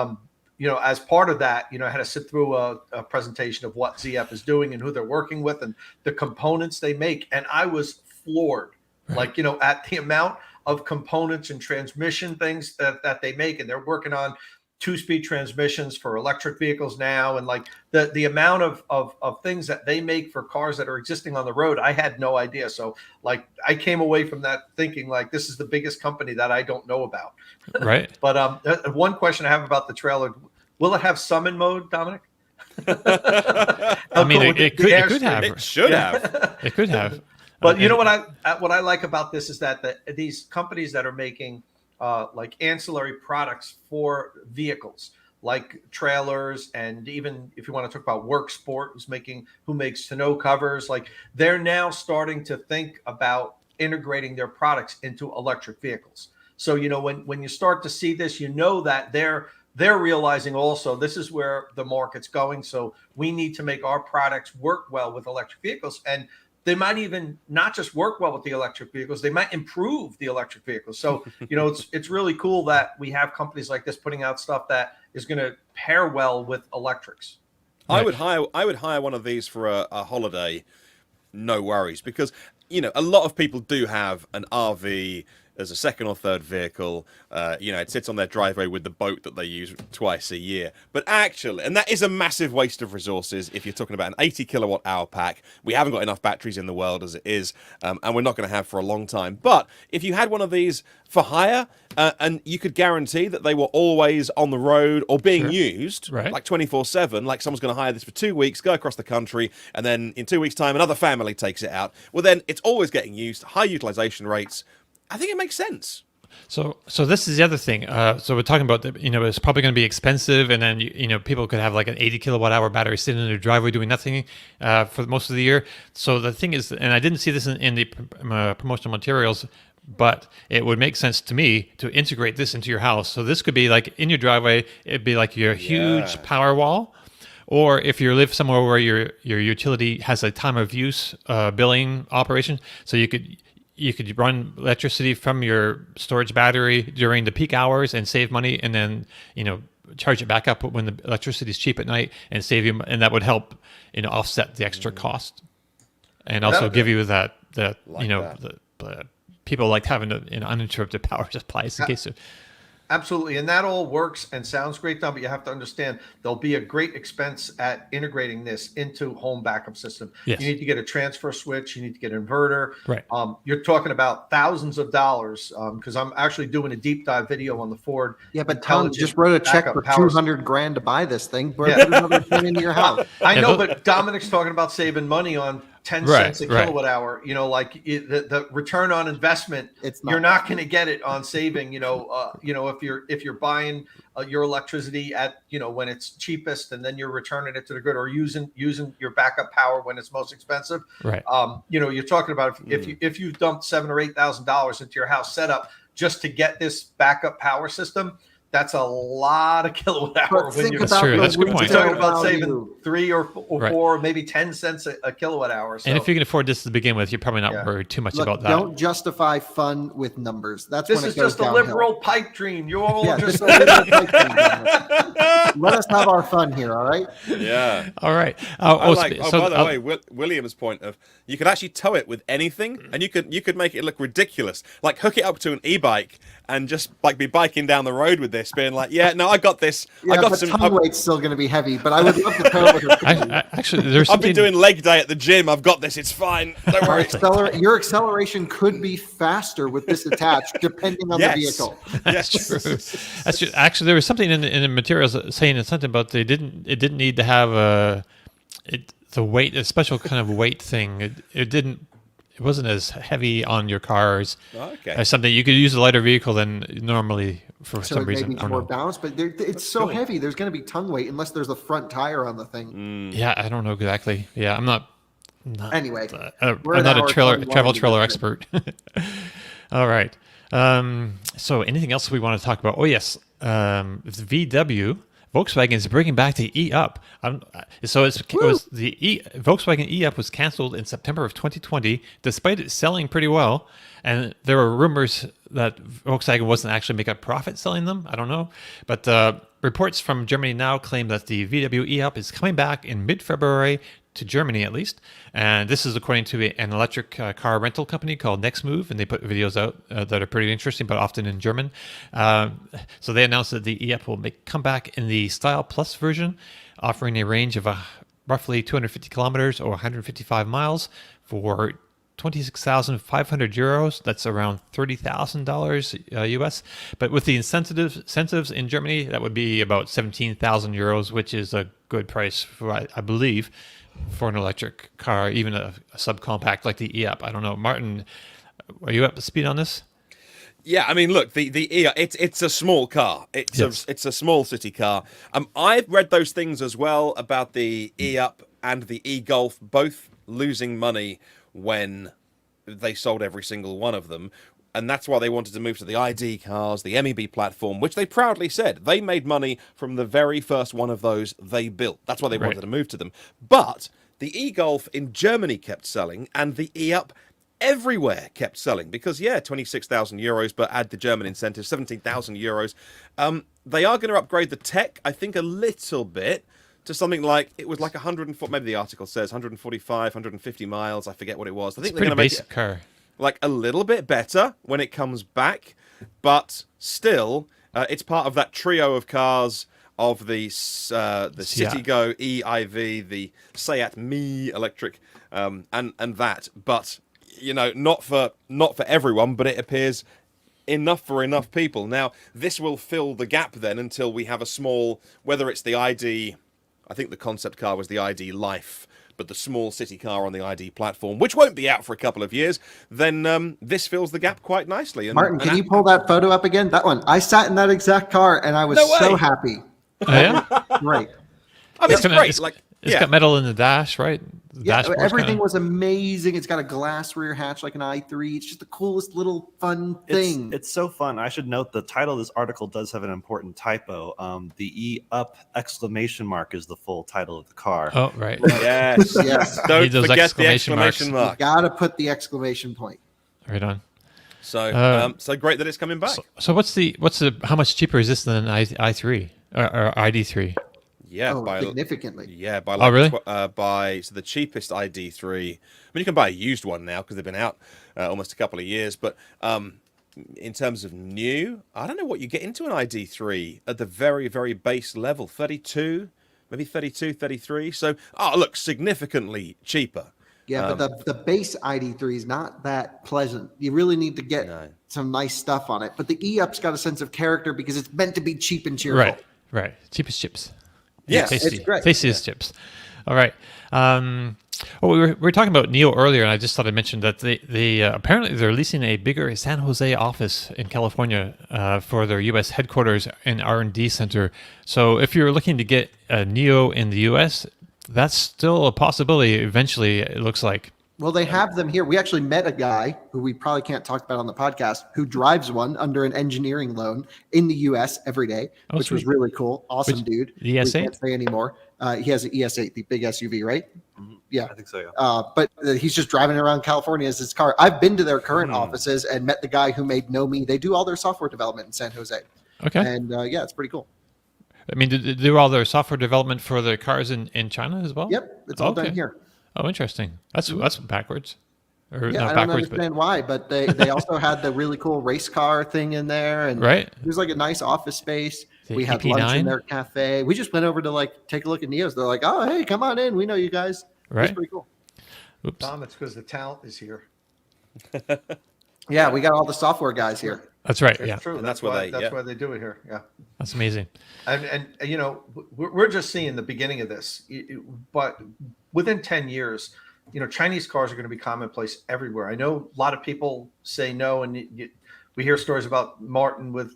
as part of that, I had to sit through a presentation of what ZF is doing and who they're working with and the components they make. And I was floored, at the amount of components and transmission things that they make. And they're working on 2-speed transmissions for electric vehicles now, and like the amount of things that they make for cars that are existing on the road, I had no idea. So like I came away from that thinking like this is the biggest company that I don't know about. Right. But one question I have about the trailer: will it have summon mode, Dominic? I mean, it could have. It should have. It could have. But you know what I like about this is that these companies that are making like ancillary products for vehicles, like trailers, and even if you want to talk about Work Sport, who makes tonneau covers, like they're now starting to think about integrating their products into electric vehicles. So when you start to see this, that they're realizing also this is where the market's going. So we need to make our products work well with electric vehicles, and they might even not just work well with the electric vehicles, they might improve the electric vehicles. So, it's really cool that we have companies like this putting out stuff that is going to pair well with electrics. I would hire one of these for a holiday, no worries, because a lot of people do have an RV as a second or third vehicle. It sits on their driveway with the boat that they use twice a year. But actually, and that is a massive waste of resources if you're talking about an 80 kilowatt hour pack. We haven't got enough batteries in the world as it is, and we're not going to have for a long time. But if you had one of these for hire, and you could guarantee that they were always on the road or being used, like 24/7, like someone's going to hire this for 2 weeks, go across the country, and then in 2 weeks' time, another family takes it out. Well, then it's always getting used, high utilization rates. I think it makes sense. So this is the other thing. So we're talking about it's probably going to be expensive, and then people could have like an 80 kilowatt hour battery sitting in their driveway doing nothing for most of the year. So the thing is, and I didn't see this in the promotional materials, but it would make sense to me to integrate this into your house. So this could be like in your driveway. It'd be like your huge power wall. Or if you live somewhere where your utility has a time of use billing operation, so you could run electricity from your storage battery during the peak hours and save money, and then charge it back up when the electricity is cheap at night and save you, and that would help offset the extra cost, and also give you the people like having an uninterrupted power supply in case of. Absolutely. And that all works and sounds great, Don, but you have to understand there'll be a great expense at integrating this into home backup system. Yes. You need to get a transfer switch. You need to get an inverter. Right. You're talking about thousands of dollars because I'm actually doing a deep dive video on the Ford. Yeah, but Tom just wrote a check for $200,000 to buy this thing. Put another thing into your house. I know, but Dominic's talking about saving money on 10 cents a kilowatt hour. The return on investment, you're not going to get it on saving. If you're buying your electricity at when it's cheapest, and then you're returning it to the grid, or using your backup power when it's most expensive. Right. You're talking about if you dumped $7,000 or $8,000 into your house setup just to get this backup power system. That's a lot of kilowatt hour. That's true. That's a good point. You're talking about saving 3 or 4, maybe 10 cents a kilowatt hour. So. And if you can afford this to begin with, you're probably not worried too much about that. Don't justify fun with numbers. This is just a liberal pipe dream. You all just a liberal pipe dream. Let us have our fun here, all right? Yeah. All right. By the way, William's point of you could actually tow it with anything, and you could make it look ridiculous. Like hook it up to an e-bike and just like be biking down the road with this, being like, "Yeah, no, I got this. Yeah, I got but some." Tongue weight's still going to be heavy, but I would love to tow it with a actually, there's I've been doing leg day at the gym. I've got this. It's fine. Don't worry. Your acceleration could be faster with this attached, depending on the vehicle. That's true. That's true. Actually, there was something in the materials saying something about it didn't need to have a special kind of weight thing. It wasn't as heavy on your cars as something. You could use a lighter vehicle than normally for some reason. Maybe more balanced, but it's so heavy. There's going to be tongue weight unless there's a front tire on the thing. Yeah, I don't know exactly. Yeah, I'm not anyway, I'm not a travel trailer expert. All right. So anything else we want to talk about? Oh, yes. VW. Volkswagen is bringing back the E-Up. Volkswagen E-Up was canceled in September of 2020, despite it selling pretty well. And there were rumors that Volkswagen wasn't actually making a profit selling them. I don't know. But reports from Germany now claim that the VW E-Up is coming back in mid-February to Germany, at least. And this is according to an electric car rental company called Nextmove, and they put videos out that are pretty interesting, but often in German. So they announced that the E-Up will come back in the Style Plus version, offering a range of roughly 250 kilometers or 155 miles for 26,500 euros. That's around $30,000 US. But with the incentives in Germany, that would be about 17,000 euros, which is a good price for, I believe, for an electric car, even a subcompact like the E-Up. I don't know. Martin, are you up to speed on this? Yeah, I mean, look, the E-Up, it's a small car. It's a small city car. I've read those things as well about the E-Up and the E-Golf, both losing money when they sold every single one of them. And that's why they wanted to move to the ID cars, the MEB platform, which they proudly said they made money from the very first one of those they built. That's why they wanted to move to them. But the e-Golf in Germany kept selling, and the E-Up everywhere kept selling because, 26,000 euros, but add the German incentive, 17,000 euros. They are going to upgrade the tech, I think, a little bit to something like, it was like 140, maybe the article says 145, 150 miles. I forget what it was. I think it's a pretty basic car. like a little bit better when it comes back, but still, it's part of that trio of cars of the Citigo EIV, the Seat Me electric, and that. But not for everyone, but it appears enough for enough people. Now, this will fill the gap then until we have a small, whether it's the ID, I think the concept car was the ID Life, but the small city car on the ID platform, which won't be out for a couple of years, then this fills the gap quite nicely. Martin, can you pull that photo up again? That one. I sat in that exact car, and I was so happy. Oh, yeah? Great. I mean, it's great. It's got metal in the dash, right? Everything was amazing. It's got a glass rear hatch like an i3. It's just the coolest little fun thing. It's so fun. I should note the title of this article does have an important typo. The E-up exclamation mark is the full title of the car. Oh, right. Yes. Yes. Don't forget the exclamation mark. You gotta put the exclamation point. Right on. So, so great that it's coming back. So what's the how much cheaper is this than i3 or ID3? Yeah, significantly. Yeah, by really? So the cheapest ID3. I mean, you can buy a used one now because they've been out almost a couple of years. But in terms of new, I don't know what you get into an ID3 at the very, very base level. 32, maybe 32, 33. So, look, significantly cheaper. Yeah, but the base ID3 is not that pleasant. You really need to get some nice stuff on it. But the E-Up's got a sense of character because it's meant to be cheap and cheerful. Right. Cheapest chips. Yes, tasty. it's great. Tastiest chips. All right. We were talking about NIO earlier, and I just thought I'd mention that they apparently they're leasing a bigger San Jose office in California for their U.S. headquarters and R&D center. So if you're looking to get a NIO in the U.S., that's still a possibility eventually, it looks like. Well, they have them here. We actually met a guy who we probably can't talk about on the podcast who drives one under an engineering loan in the U.S. every day, which was really cool. Awesome dude. The ES8? We can't say anymore. He has an ES8, the big SUV, right? Mm-hmm. Yeah. I think so, yeah. But he's just driving around California as his car. I've been to their current offices and met the guy who made Nomi. They do all their software development in San Jose. Okay. And it's pretty cool. I mean, do they do all their software development for the cars in China as well? Yep. It's all done here. Oh, interesting. That's backwards. Or Yeah, not I don't backwards, understand why, but they also had the really cool race car thing in there, and there's like a nice office space. We had lunch in their cafe. We just went over to take a look at NIO's. They're like, "Oh, hey, come on in. We know you guys." Right. It's pretty cool. Oops. Tom, it's because the talent is here. Yeah, we got all the software guys here. That's right. It's yeah, true. And That's why they do it here. Yeah. that's amazing. And we're just seeing the beginning of this, but within 10 years, Chinese cars are going to be commonplace everywhere. I know a lot of people say no, and we hear stories about Martin with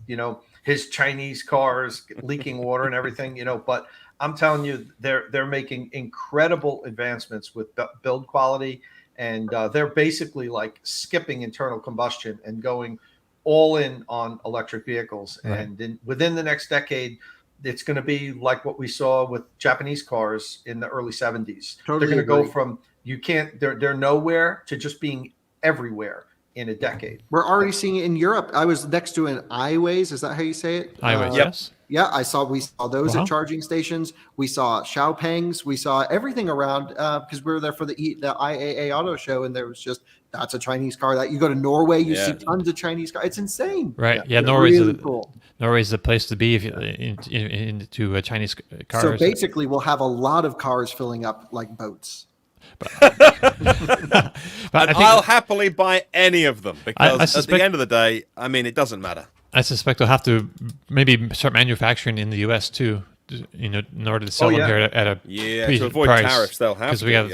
his Chinese cars leaking water and everything, but I'm telling you, they're making incredible advancements with build quality, and they're basically like skipping internal combustion and going all in on electric vehicles. Right. And within the next decade, it's going to be like what we saw with Japanese cars in the early 70s. Totally they're going to go from they're nowhere to just being everywhere in a decade. We're already seeing it in Europe. I was next to an iWays. Is that how you say it? iWays, yes. Yeah, we saw those at charging stations. We saw Xiaopengs. We saw everything around because we were there for the IAA Auto Show, and there was that's a Chinese car. That you go to Norway, you see tons of Chinese cars. It's insane. Right. Yeah, Norway's really cool. Norway's the place to be if you into Chinese cars. So basically, we'll have a lot of cars filling up like boats. I'll happily buy any of them because at the end of the day, I mean, it doesn't matter. I suspect they'll have to maybe start manufacturing in the U.S. too, in order to sell them here at a to avoid price. tariffs. They'll have to. We have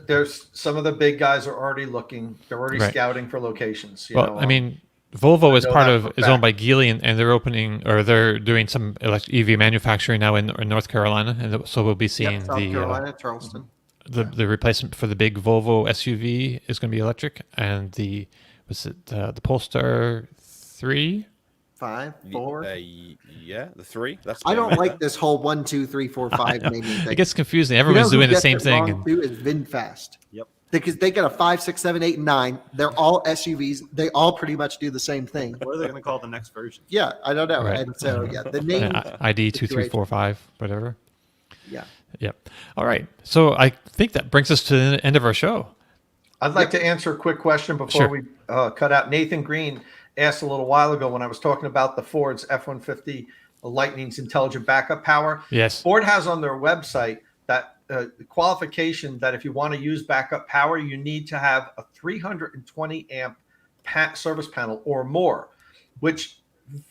there's some of the big guys are already looking. They're already scouting for locations. I mean, Volvo is owned by Geely, and they're doing some EV manufacturing now in North Carolina, and so we'll be seeing South Carolina, Charleston. The replacement for the big Volvo SUV is going to be electric, and the Polestar 3, 5, 4. The 3. That's. I don't like this whole 1, 2, 3, 4, 5 naming thing. It gets confusing. Everyone's doing the same thing. Too is VinFast. Yep. Because they get a 5, 6, 7, 8, and 9. They're all SUVs. They all pretty much do the same thing. What are they going to call the next version? Yeah, I don't know. Right. And so the name ID 2, 3, 4, 5, whatever. Yeah. Yep. All right. So I think that brings us to the end of our show. I'd like to answer a quick question before Sure. we cut out. Nathan Green asked a little while ago when I was talking about the Ford's F-150 Lightning's intelligent backup power. Yes. Ford has on their website that qualification that if you want to use backup power, you need to have a 320 amp service panel or more, which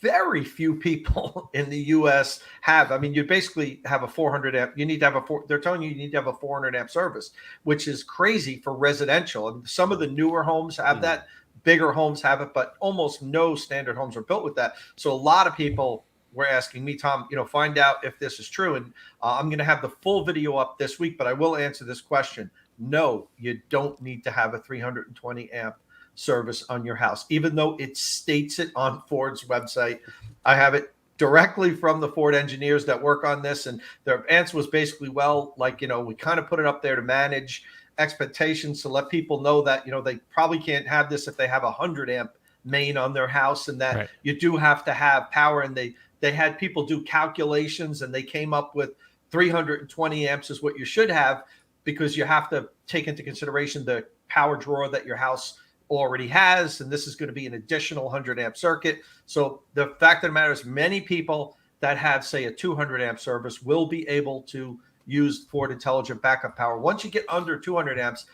very few people in the U.S. have. I mean, you basically have a 400 amp. You need to have they're telling you need to have a 400 amp service, which is crazy for residential. And some of the newer homes have that. Bigger homes have it, but almost no standard homes are built with that. So a lot of people were asking me, Tom, find out if this is true. And I'm going to have the full video up this week, but I will answer this question. No, you don't need to have a 320 amp service on your house, even though it states it on Ford's website. I have it directly from the Ford engineers that work on this, and their answer was basically, we kind of put it up there to manage expectations, to let people know that they probably can't have this if they have a 100 amp main on their house, and that you do have to have power. And they had people do calculations, and they came up with 320 amps is what you should have, because you have to take into consideration the power draw that your house already has, and this is going to be an additional 100 amp circuit. So the fact of the matter is, many people that have, say, a 200 amp service will be able to use Ford Intelligent Backup Power. Once you get under 200 amps,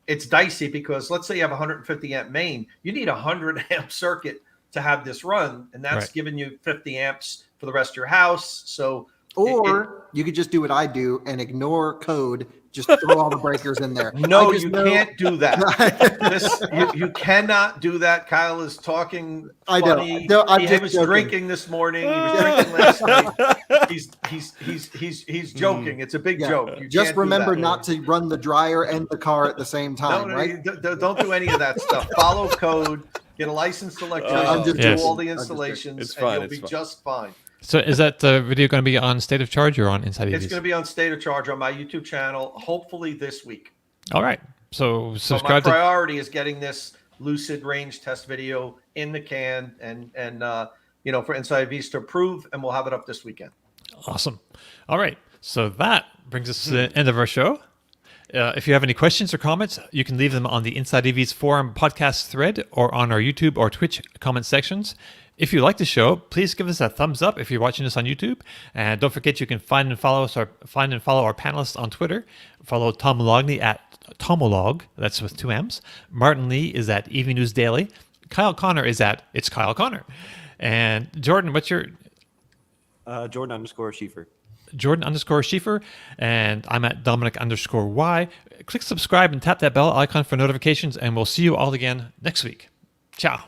it's dicey, because let's say you have a 150 amp main, you need a 100 amp circuit to have this run, and that's giving you 50 amps for the rest of your house. So, or you could just do what I do and ignore code. Just throw all the breakers in there. No, you can't do that. You cannot do that. Kyle is talking funny. He was drinking this morning. He was drinking last night. He's joking. It's a big joke. You just remember not to run the dryer and the car at the same time, right? Don't do any of that stuff. Follow code. Get a licensed electrician. Do all the installations, and you'll be just fine. So is that video going to be on State of Charge or on Inside EVs? It's going to be on State of Charge on my YouTube channel, hopefully this week. All right. So my priority is getting this Lucid Range Test video in the can, and for Inside EVs to approve, and we'll have it up this weekend. Awesome. All right. So that brings us to the end of our show. If you have any questions or comments, you can leave them on the Inside EVs forum podcast thread or on our YouTube or Twitch comment sections. If you like the show, please give us a thumbs up if you're watching us on YouTube. And don't forget, you can find and follow our panelists on Twitter. Follow Tom Mologney at Tomolog, that's with 2 M's. Martin Lee is at EV News Daily. Kyle Connor is at It's Kyle Connor. And Jordan, what's your... Jordan_Schiefer. Jordan_Schiefer, and I'm at Dominic_Y. Click subscribe and tap that bell icon for notifications, and we'll see you all again next week. Ciao.